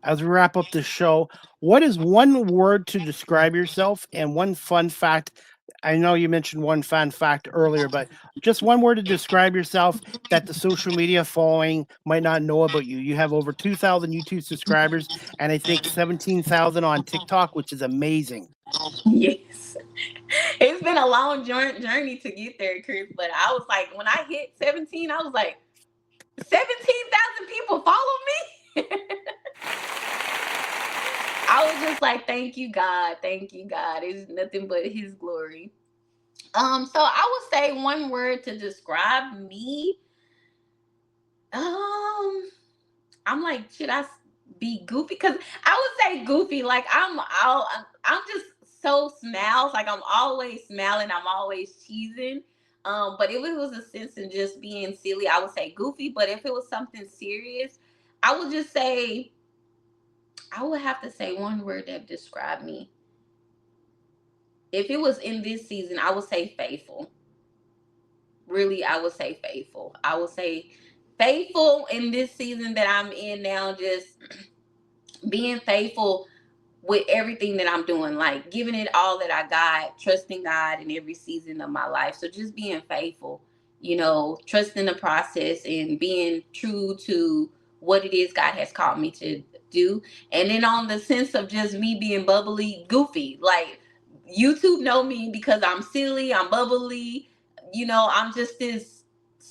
As we wrap up this show, what is one word to describe yourself and one fun fact? I know you mentioned one fun fact earlier, but just one word to describe yourself that the social media following might not know about you. You have over 2,000 YouTube subscribers and I think 17,000 on TikTok, which is amazing. Yes. It's been a long journey to get there, Chris. But I was like, when I hit 17, I was like, 17,000 people follow me. I was just like, thank you, God. Thank you, God. It's nothing but his glory. So I would say one word to describe me. Um, I'm like, should I be goofy? Because I would say goofy. Like I'm just so smiles. Like I'm always smiling. I'm always cheesing. But if it was a sense in just being silly, I would say goofy. But if it was something serious, I would just say, I would have to say one word that described me. If it was in this season, I would say faithful. Really, I would say faithful. I would say faithful in this season that I'm in now, just being faithful with everything that I'm doing, like giving it all that I got, trusting God in every season of my life. So just being faithful, trusting the process and being true to what it is God has called me to do. And then on the sense of just me being bubbly, goofy, like YouTube know me because I'm silly, I'm bubbly, I'm just this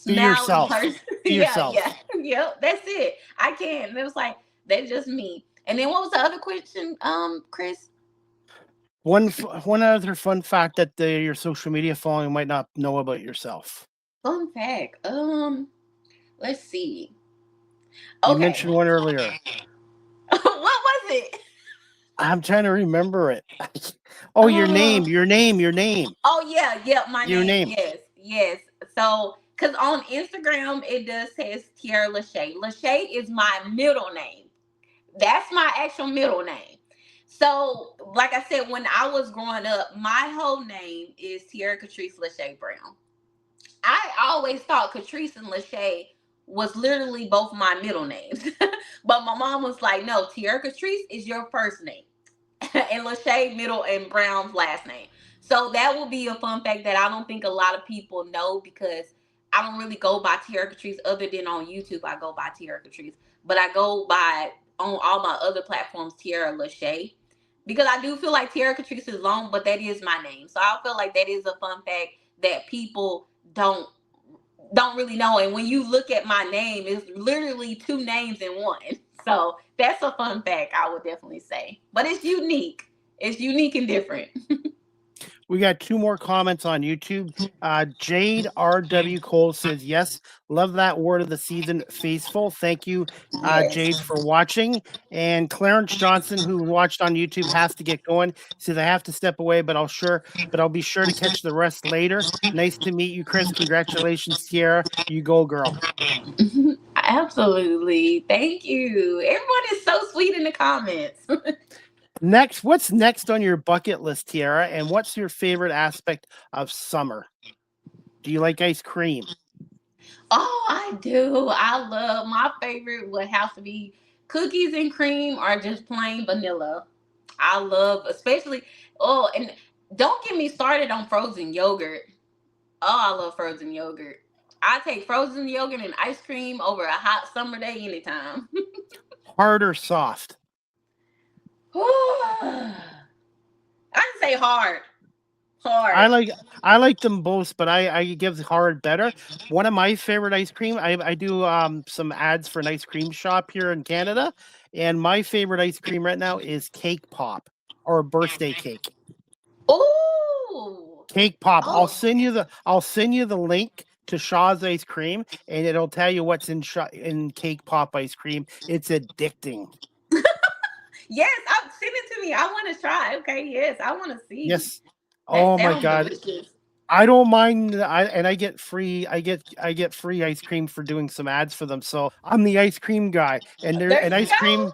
Be smiling yourself. person. Be Yeah, yourself. yeah, yep, that's it. I can. And it was like, that's just me. And then what was the other question, Chris? One other fun fact that your social media following might not know about yourself. Fun fact. Let's see. You Okay. mentioned one earlier. What was it? I'm trying to remember it. Oh, your Uh, name, your name, your name, oh yeah, yeah, my your name. name. Yes, yes. So, cause on Instagram it does says Tierra Lachey. Lachey is my middle name. That's my actual middle name. So, like I said, when I was growing up, my whole name is Tierra Catrice Lachey Brown. I always thought Catrice and Lachey was literally both my middle names. But my mom was like, no, Tierra Catrice is your first name. And Lachey middle and Brown's last name. So that will be a fun fact that I don't think a lot of people know, because I don't really go by Tierra Catrice other than on YouTube. I go by Tierra Catrice. But I go by on all my other platforms Tierra Lachey. Because I do feel like Tierra Catrice is long, but that is my name. So I feel like that is a fun fact that people don't really know. And when you look at my name, it's literally 2 names in one. So that's a fun fact, I would definitely say. But it's unique. It's unique and different. We got 2 more comments on YouTube. Jade R.W. Cole says, yes, love that word of the season, faithful. Thank you, Yes. Jade, for watching. And Clarence Johnson, who watched on YouTube, has to get going. Says, I have to step away, but I'll be sure to catch the rest later. Nice to meet you, Chris. Congratulations, Tiara. You go, girl. Absolutely. Thank you. Everyone is so sweet in the comments. Next, what's next on your bucket list, Tiara? And what's your favorite aspect of summer? Do you like ice cream? Oh, I do. I love, my favorite would have to be cookies and cream or just plain vanilla. I love, especially, and don't get me started on frozen yogurt. Oh, I love frozen yogurt. I take frozen yogurt and ice cream over a hot summer day anytime. Hard or soft? I can say hard. Hard. I like them both, but I give hard better. One of my favorite ice cream, I do some ads for an ice cream shop here in Canada, and my favorite ice cream right now is Cake Pop or birthday cake. Ooh. Cake Pop. Oh. I'll send you the link to Shaw's ice cream, and it'll tell you what's in Cake Pop ice cream. It's addicting. Yes, send it to me. I want to try. Okay, yes, I want to see. Yes. That Oh my God. delicious. I don't mind. I get free. I get free ice cream for doing some ads for them. So I'm the ice cream guy, and ice cream.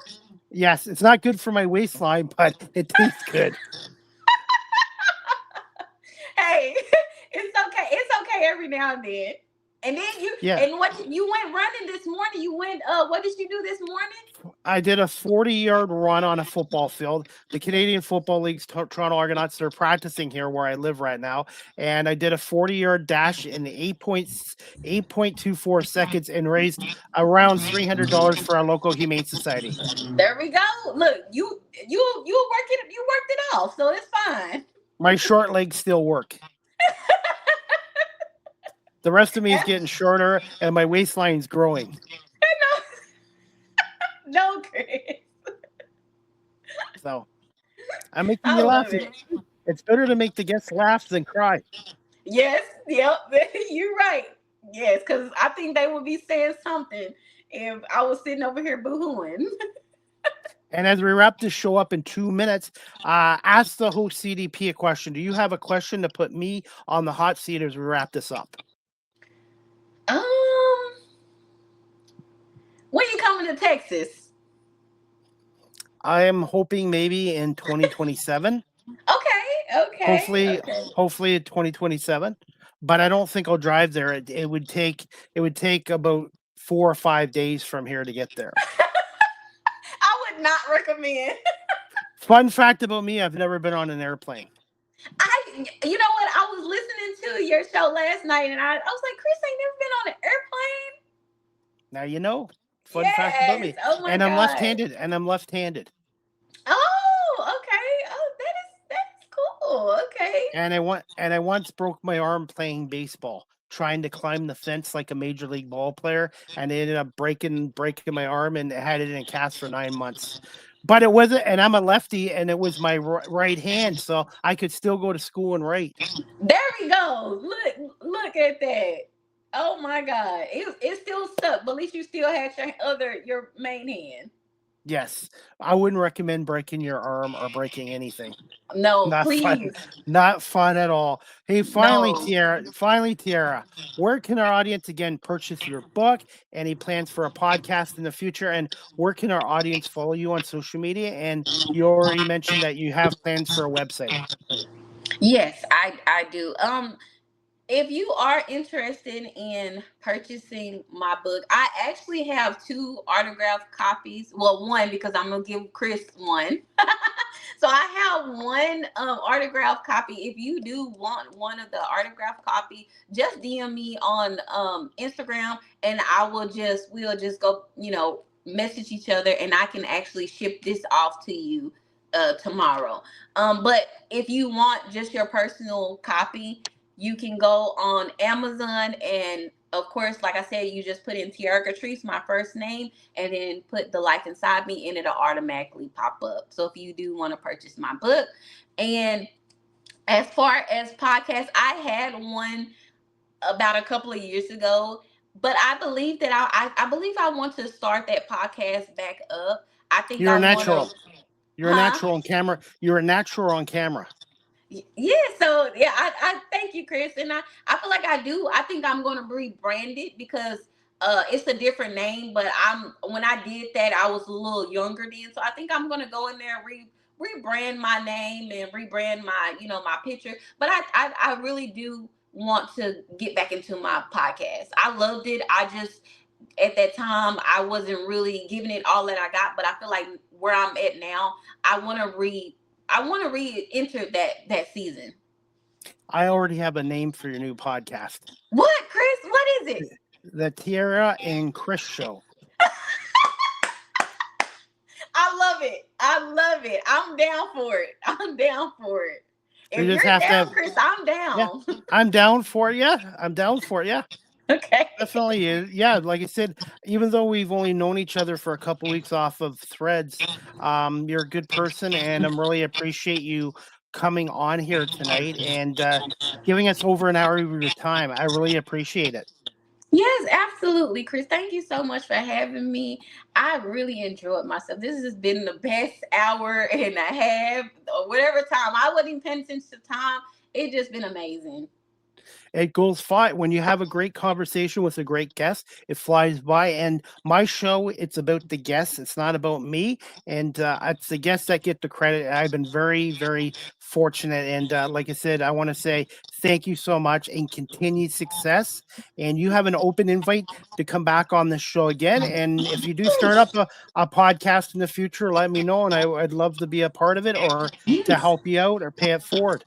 Yes, it's not good for my waistline, but it tastes good. Hey, it's okay. It's okay every now and then. And then you went running this morning. You went. What did you do this morning? I did a 40-yard run on a football field. The Canadian Football League's Toronto Argonauts, they're practicing here where I live right now. And I did a 40-yard dash in 8.24 seconds and raised around $300 for our local Humane Society. There we go. Look, you worked it off, so it's fine. My short legs still work. The rest of me is getting shorter, and my waistline's growing. No, Chris. So I'm making you laugh. It's better to make the guests laugh than cry. Yes, yep, you're right. Yes, because I think they would be saying something if I was sitting over here boo-hooing. And as we wrap this show up in 2 minutes, ask the host CDP a question. Do you have a question to put me on the hot seat as we wrap this up? When you coming to Texas? I am hoping maybe in 2027. Okay. Hopefully in 2027. But I don't think I'll drive there. It would take about 4 or 5 days from here to get there. I would not recommend. Fun fact about me, I've never been on an airplane. You know what? I was listening to your show last night, and I was like, Chris ain't never been on an airplane. Now you know. Fun fact about me. Oh my and God. I'm left-handed. Oh, okay. Oh, that's cool. Okay. And I once broke my arm playing baseball, trying to climb the fence like a major league ball player, and it ended up breaking my arm and had it in a cast for 9 months. But it wasn't, and I'm a lefty, and it was my right hand, so I could still go to school and write. There we go. Look at that. Oh my God. It still stuck, but at least you still had your main hand. Yes. I wouldn't recommend breaking your arm or breaking anything. No, Not please. Fun. Not fun at all. Hey, finally, Tiara, where can our audience again purchase your book? Any plans for a podcast in the future? And where can our audience follow you on social media? And you already mentioned that you have plans for a website. Yes, I do. If you are interested in purchasing my book, I actually have 2 autographed copies. Well, one, because I'm going to give Chris one. So I have one autographed copy. If you do want one of the autographed copy, just DM me on Instagram, and we'll just go, message each other, and I can actually ship this off to you tomorrow. But if you want just your personal copy, You can go on Amazon, and of course, like I said, you just put in Tiara Catrice, my first name, and then put The Life Inside Me, and it'll automatically pop up. So if you do want to purchase my book. And as far as podcasts, I had one about a couple of years ago, but I believe that I believe I want to start that podcast back up. I think You're I a want natural. to, You're a huh? natural on camera. You're a natural on camera. Yeah, so yeah, I thank you, Chris. And I feel like I think I'm gonna rebrand it because it's a different name, but when I did that I was a little younger then. So I think I'm gonna go in there and rebrand my name and rebrand my, my picture. But I really do want to get back into my podcast. I loved it. I just at that time I wasn't really giving it all that I got, but I feel like where I'm at now, I want to re-enter that season. I already have a name for your new podcast. What, Chris? What is it? The Tiara and Chris Show. I love it. I love it. I'm down for it. I'm down for it. If We just you're have to down, have. Chris, I'm down. Yeah, I'm down for you. I'm down for you. Okay. Definitely. Yeah, like I said, even though we've only known each other for a couple weeks off of Threads, you're a good person, and I'm really appreciate you coming on here tonight and giving us over an hour of your time. I really appreciate it. Yes, absolutely, Chris. Thank you so much for having me. I really enjoyed myself. This has been the best hour and a half, or whatever time. I wasn't even paying attention to time. It's just been amazing. It goes fine when you have a great conversation with a great guest. It flies by. And my show, it's about the guests. It's not about me. And it's the guests that get the credit. I've been very, very fortunate. And like I said, I want to say thank you so much and continued success. And you have an open invite to come back on the show again. And if you do start up a podcast in the future, let me know. And I'd love to be a part of it or to Yes. help you out or pay it forward.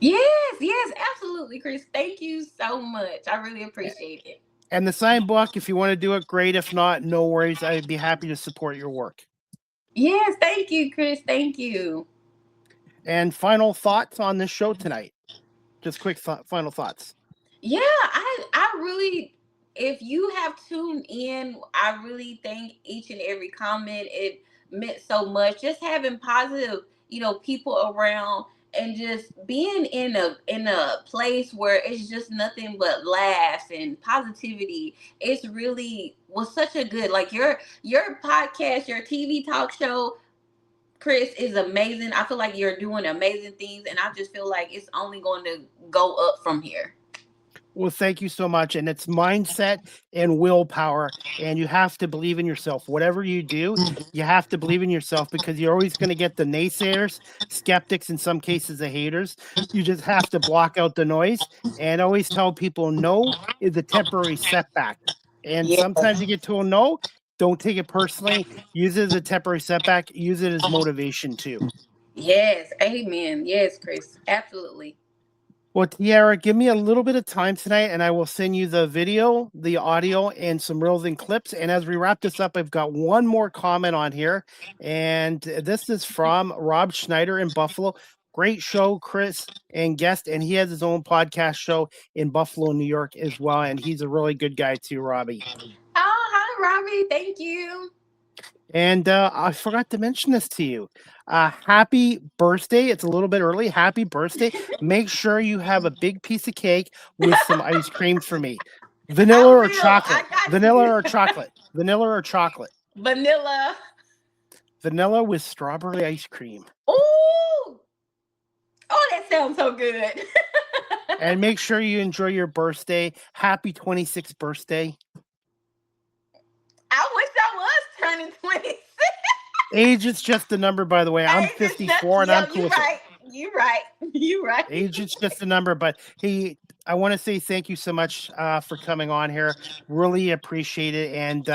Yes, absolutely, Chris. Thank you so much. I really appreciate it. And the sign book, if you want to do it, great. If not, no worries. I'd be happy to support your work. Yes, thank you, Chris. Thank you. And final thoughts on this show tonight. Just quick final thoughts. Yeah, I really, if you have tuned in, I really thank each and every comment. It meant so much. Just having positive, people around, and just being in a place where it's just nothing but laughs and positivity. It's really was such a good, like, your podcast, your TV talk show, Chris, is amazing. I feel like you're doing amazing things, and I just feel like it's only going to go up from here. Well, thank you so much. And it's mindset and willpower. And you have to believe in yourself. Whatever you do, you have to believe in yourself because you're always going to get the naysayers, skeptics, in some cases, the haters. You just have to block out the noise and always tell people no is a temporary setback. And Yeah. sometimes you get told no. Don't take it personally. Use it as a temporary setback. Use it as motivation too. Yes. Amen. Yes, Chris. Absolutely. Well, Tiara, give me a little bit of time tonight and I will send you the video, the audio, and some reels and clips. And as we wrap this up, I've got one more comment on here. And this is from Rob Schneider in Buffalo. Great show, Chris, and guest. And he has his own podcast show in Buffalo, New York as well. And he's a really good guy too, Robbie. Oh, hi, Robbie. Thank you. And I forgot to mention this to you. Happy birthday. It's a little bit early. Happy birthday. Make sure you have a big piece of cake with some ice cream for me. Vanilla or chocolate? Vanilla or chocolate? Vanilla or chocolate? Vanilla. Vanilla with strawberry ice cream. Ooh. Oh, that sounds so good. And make sure you enjoy your birthday. Happy 26th birthday. I wish I was turning 26. Age is just a number, by the way. I'm 54 and I'm cool with it. You're right. Age is just a number, but hey, I want to say thank you so much for coming on here. Really appreciate it, and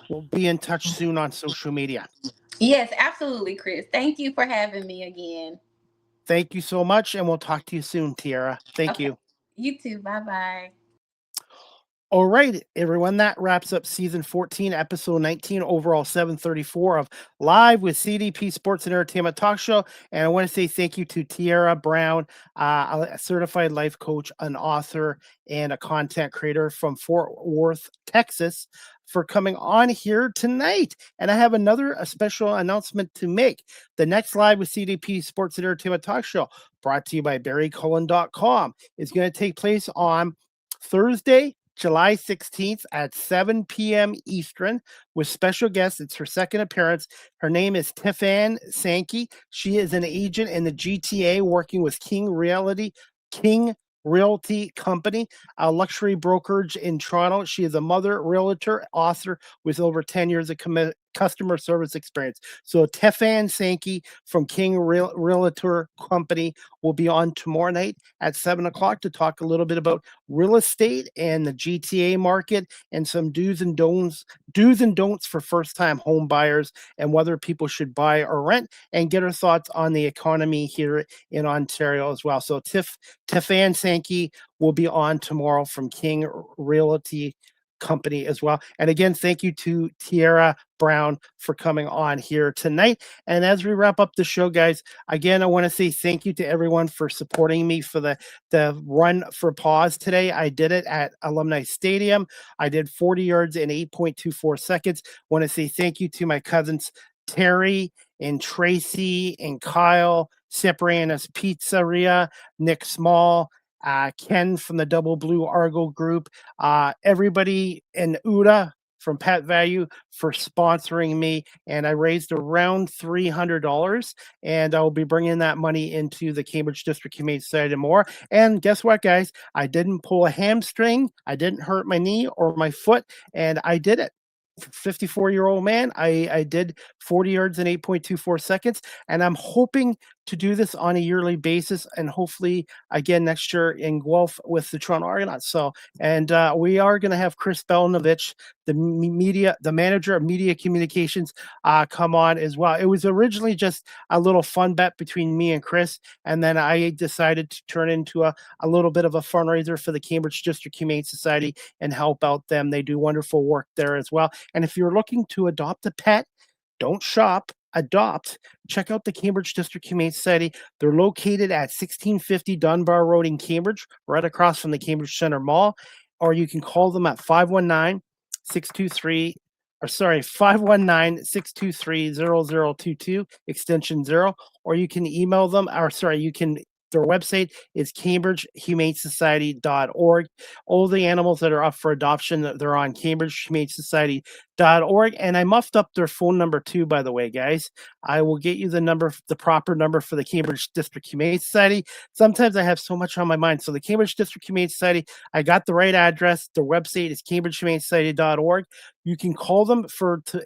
we'll be in touch soon on social media. Yes, absolutely, Chris. Thank you for having me again. Thank you so much, and we'll talk to you soon, Tiara. Thank you. You too. Bye-bye. All right, everyone, that wraps up season 14, episode 19, overall 734 of Live with CDP Sports and Entertainment Talk Show. And I want to say thank you to Tiara Brown, a certified life coach, an author, and a content creator from Fort Worth, Texas, for coming on here tonight. And I have a special announcement to make. The next Live with CDP Sports and Entertainment Talk Show, brought to you by BarryCullen.com, is going to take place on Thursday, July 16th at 7 p.m. Eastern with special guests. It's her second appearance. Her name is Tiffany Sankey. She is an agent in the GTA working with King Realty Company, a luxury brokerage in Toronto. She is a mother, realtor, author with over 10 years of customer service experience. So Tiffany Sankey from King Realtor Company will be on tomorrow night at 7 o'clock to talk a little bit about real estate and the GTA market and some do's and don'ts for first-time home buyers and whether people should buy or rent, and get her thoughts on the economy here in Ontario as well. So Tiffany Sankey will be on tomorrow from King Realty Company as well. And again, thank you to Tiara Brown for coming on here tonight. And as we wrap up the show, guys, again, I want to say thank you to everyone for supporting me for the run for pause today. I did it at Alumni Stadium. I did 40 yards in 8.24 seconds. Want to say thank you to my cousins Terry and Tracy and Kyle, Cipriana's Pizzeria, Nick Small, Ken from the Double Blue Argo Group, everybody in Uda from Pet Value for sponsoring me. And I raised around $300, and I'll be bringing that money into the Cambridge District Humane Society and more. And guess what, guys? I didn't pull a hamstring. I didn't hurt my knee or my foot, and I did it. 54-year-old man. I did 40 yards in 8.24 seconds, and I'm hoping to do this on a yearly basis, and hopefully again next year in Guelph with the Toronto Argonauts. So, and we are going to have Chris Belnovich, the manager of media communications, come on as well. It was originally just a little fun bet between me and Chris, and then I decided to turn into a little bit of a fundraiser for the Cambridge District Humane Society and help out them. They do wonderful work there as well. And if you're looking to adopt a pet, don't shop, adopt. Check out the Cambridge District Humane Society. They're located at 1650 Dunbar Road in Cambridge, right across from the Cambridge Center Mall. Or you can call them at 519-623-0022, extension 0. Or you can email them, their website is cambridgehumanesociety.org. All the animals that are up for adoption, they're on cambridgehumanesociety.org. And I muffed up their phone number too, by the way, guys. I will get you the proper number for the Cambridge District Humane Society. Sometimes I have so much on my mind. So the Cambridge District Humane Society, I got the right address. Their website is cambridgehumanesociety.org. You can call them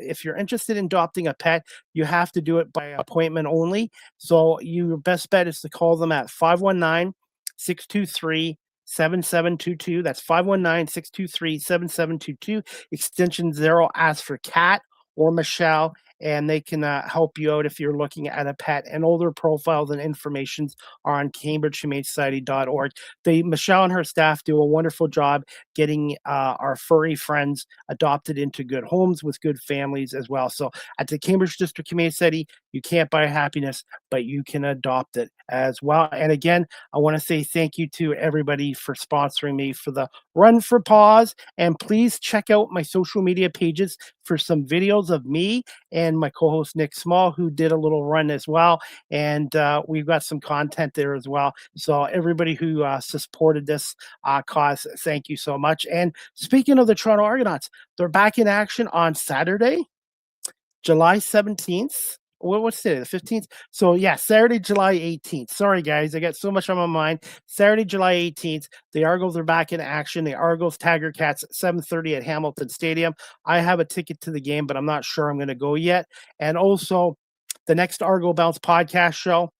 if you're interested in adopting a pet. You have to do it by appointment only. So your best bet is to call them at 519-623-7722. That's 519-623-7722, extension 0. Ask for Kat or Michelle, and they can help you out if you're looking at a pet. And all their profiles and informations are on cambridgehumanesociety.org. Michelle and her staff do a wonderful job getting our furry friends adopted into good homes with good families as well. So at the Cambridge District Humane Society, you can't buy happiness, but you can adopt it as well. And again, I want to say thank you to everybody for sponsoring me for the Run for Pause. And please check out my social media pages for some videos of me and my co-host Nick Small, who did a little run as well. And we've got some content there as well. So everybody who supported this cause, thank you so much. And speaking of the Toronto Argonauts, they're back in action on Saturday, July 17th. What's today, the 15th? So yeah, Saturday, July 18th. Sorry, guys, I got so much on my mind. Saturday, July 18th, the Argos are back in action. The Argos Tiger Cats at 7:30 at Hamilton Stadium. I have a ticket to the game, but I'm not sure I'm going to go yet. And also, the next Argo Bounce podcast show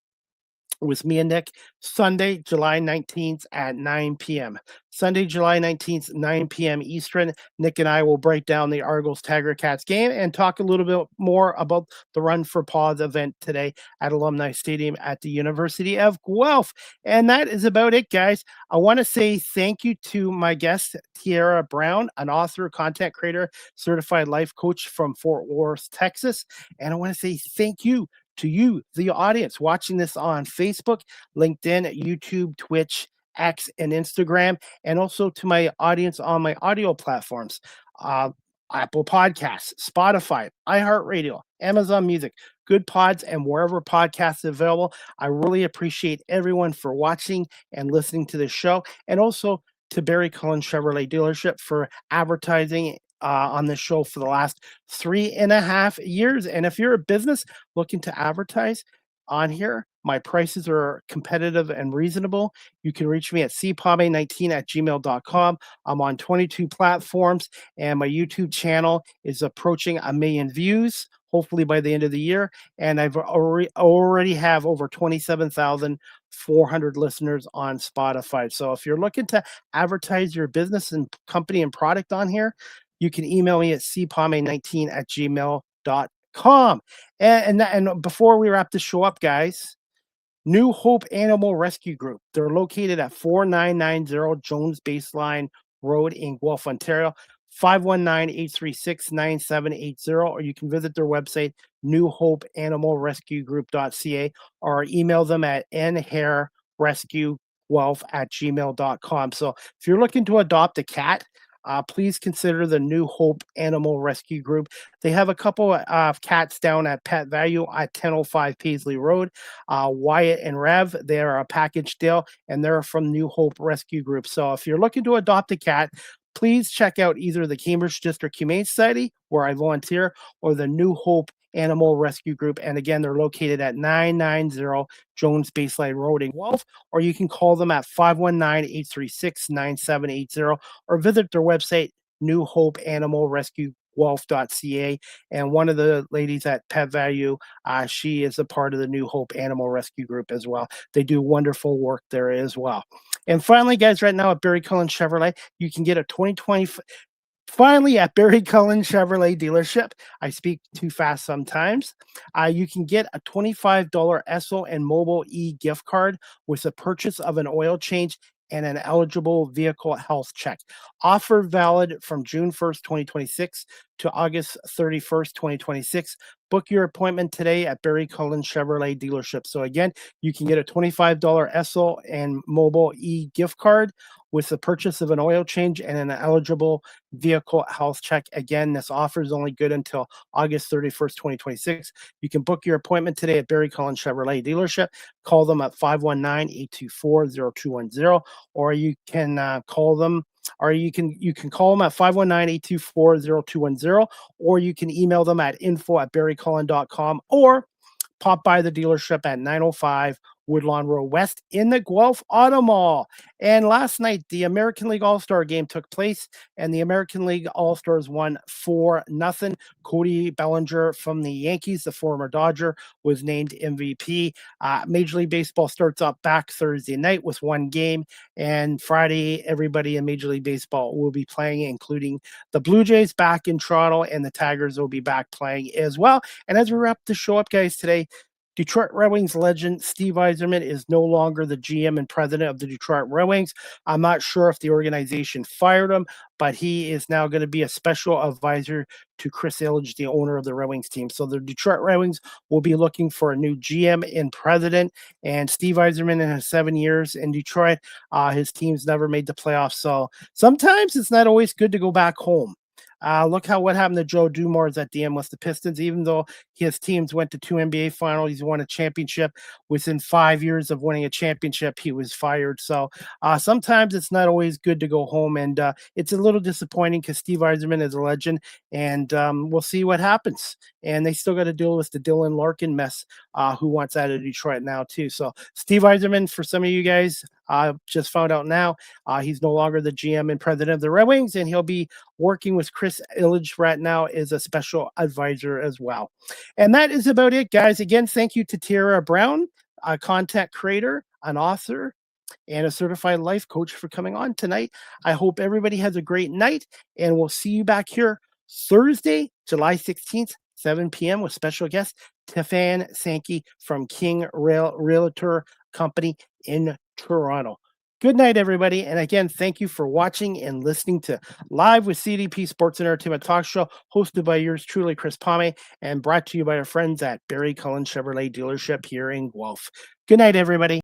with me and Nick, Sunday, July 19th at 9 p.m. Sunday, July 19th, 9 p.m. Eastern. Nick and I will break down the Argos Tiger Cats game and talk a little bit more about the Run for Paws event today at Alumni Stadium at the University of Guelph. And that is about it, guys. I want to say thank you to my guest, Tiara Brown, an author, content creator, certified life coach from Fort Worth, Texas. And I want to say thank you to you, the audience, watching this on Facebook, LinkedIn, YouTube, Twitch, X, and Instagram, and also to my audience on my audio platforms, Apple Podcasts, Spotify, iHeartRadio, Amazon Music, Good Pods, and wherever podcasts are available. I really appreciate everyone for watching and listening to this show, and also to Barry Cullen Chevrolet Dealership for advertising on this show for the last 3.5 years. And if you're a business looking to advertise on here, my prices are competitive and reasonable. You can reach me at cpame19@gmail.com. I'm on 22 platforms, and my YouTube channel is approaching 1 million views, hopefully by the end of the year. And I've already have over 27,400 listeners on Spotify. So if you're looking to advertise your business and company and product on here, you can email me at cpame19@gmail.com. And before we wrap the show up, guys, New Hope Animal Rescue Group. They're located at 4990 Jones Baseline Road in Guelph, Ontario. 519-836-9780, or you can visit their website, newhopeanimalrescuegroup.ca, or email them at nhairrescueguelph@gmail.com. So if you're looking to adopt a cat, please consider the New Hope Animal Rescue Group. They have a couple of cats down at Pet Value at 1005 Paisley Road. Wyatt and Rev, they're a package deal, and they're from New Hope Rescue Group. So if you're looking to adopt a cat, please check out either the Cambridge District Humane Society, where I volunteer, or the New Hope Animal Rescue Group. And again, they're located at 990 Jones Baseline Road in Guelph, or you can call them at 519-836-9780, or visit their website, newhopeanimalrescueguelph.ca. And one of the ladies at Pet Value, she is a part of the New Hope Animal Rescue Group as well. They do wonderful work there as well. And finally, guys, right now at Barry Cullen Chevrolet, you can get a 2020. Finally, at Barry Cullen Chevrolet Dealership, I speak too fast sometimes. You can get a $25 Esso and Mobile E gift card with the purchase of an oil change and an eligible vehicle health check. Offer valid from June 1st, 2026 to August 31st, 2026. Book your appointment today at Barry Cullen Chevrolet Dealership. So again, you can get a $25 Esso and Mobile E gift card with the purchase of an oil change and an eligible vehicle health check. Again, this offer is only good until August 31st, 2026. You can book your appointment today at Barry Cullen Chevrolet Dealership. Call them at 519-824-0210, or you can call them, or you can call them at 519-824-0210, or you can email them at info@barrycullen.com, or pop by the dealership at 905 Woodlawn Road West in the Guelph Auto Mall. And last night, the American League All-Star game took place, and the American League All-Stars won 4-0. Cody Bellinger from the Yankees, the former Dodger, was named MVP. Major League Baseball starts up back Thursday night with one game, and Friday, everybody in Major League Baseball will be playing, including the Blue Jays back in Toronto, and the Tigers will be back playing as well. And as we wrap the show up, guys, today, Detroit Red Wings legend Steve Yzerman is no longer the GM and president of the Detroit Red Wings. I'm not sure if the organization fired him, but he is now going to be a special advisor to Chris Ilitch, the owner of the Red Wings team. So the Detroit Red Wings will be looking for a new GM and president. And Steve Yzerman, in his 7 years in Detroit, his team's never made the playoffs. So sometimes it's not always good to go back home. Look what happened to Joe Dumars at the end with the Pistons. Even though his teams went to 2 NBA finals, he's won a championship. Within 5 years of winning a championship, he was fired. So sometimes it's not always good to go home, and it's a little disappointing because Steve Yzerman is a legend, and we'll see what happens. And they still got to deal with the Dylan Larkin mess, who wants out of Detroit now too. So Steve Yzerman, for some of you guys, just found out now, he's no longer the GM and president of the Red Wings, and he'll be working with Chris Ilitch right now as a special advisor as well. And that is about it, guys. Again, thank you to Tiara Brown, a content creator, an author, and a certified life coach for coming on tonight. I hope everybody has a great night, and we'll see you back here Thursday, July 16th, 7 p.m. with special guest Tiffany Sankey from King Realtor Company in Toronto. Good night, everybody. And again, thank you for watching and listening to Live with CDP Sports and Entertainment Talk Show, hosted by yours truly, Chris Palme, and brought to you by our friends at Barry Cullen Chevrolet Dealership here in Guelph. Good night, everybody.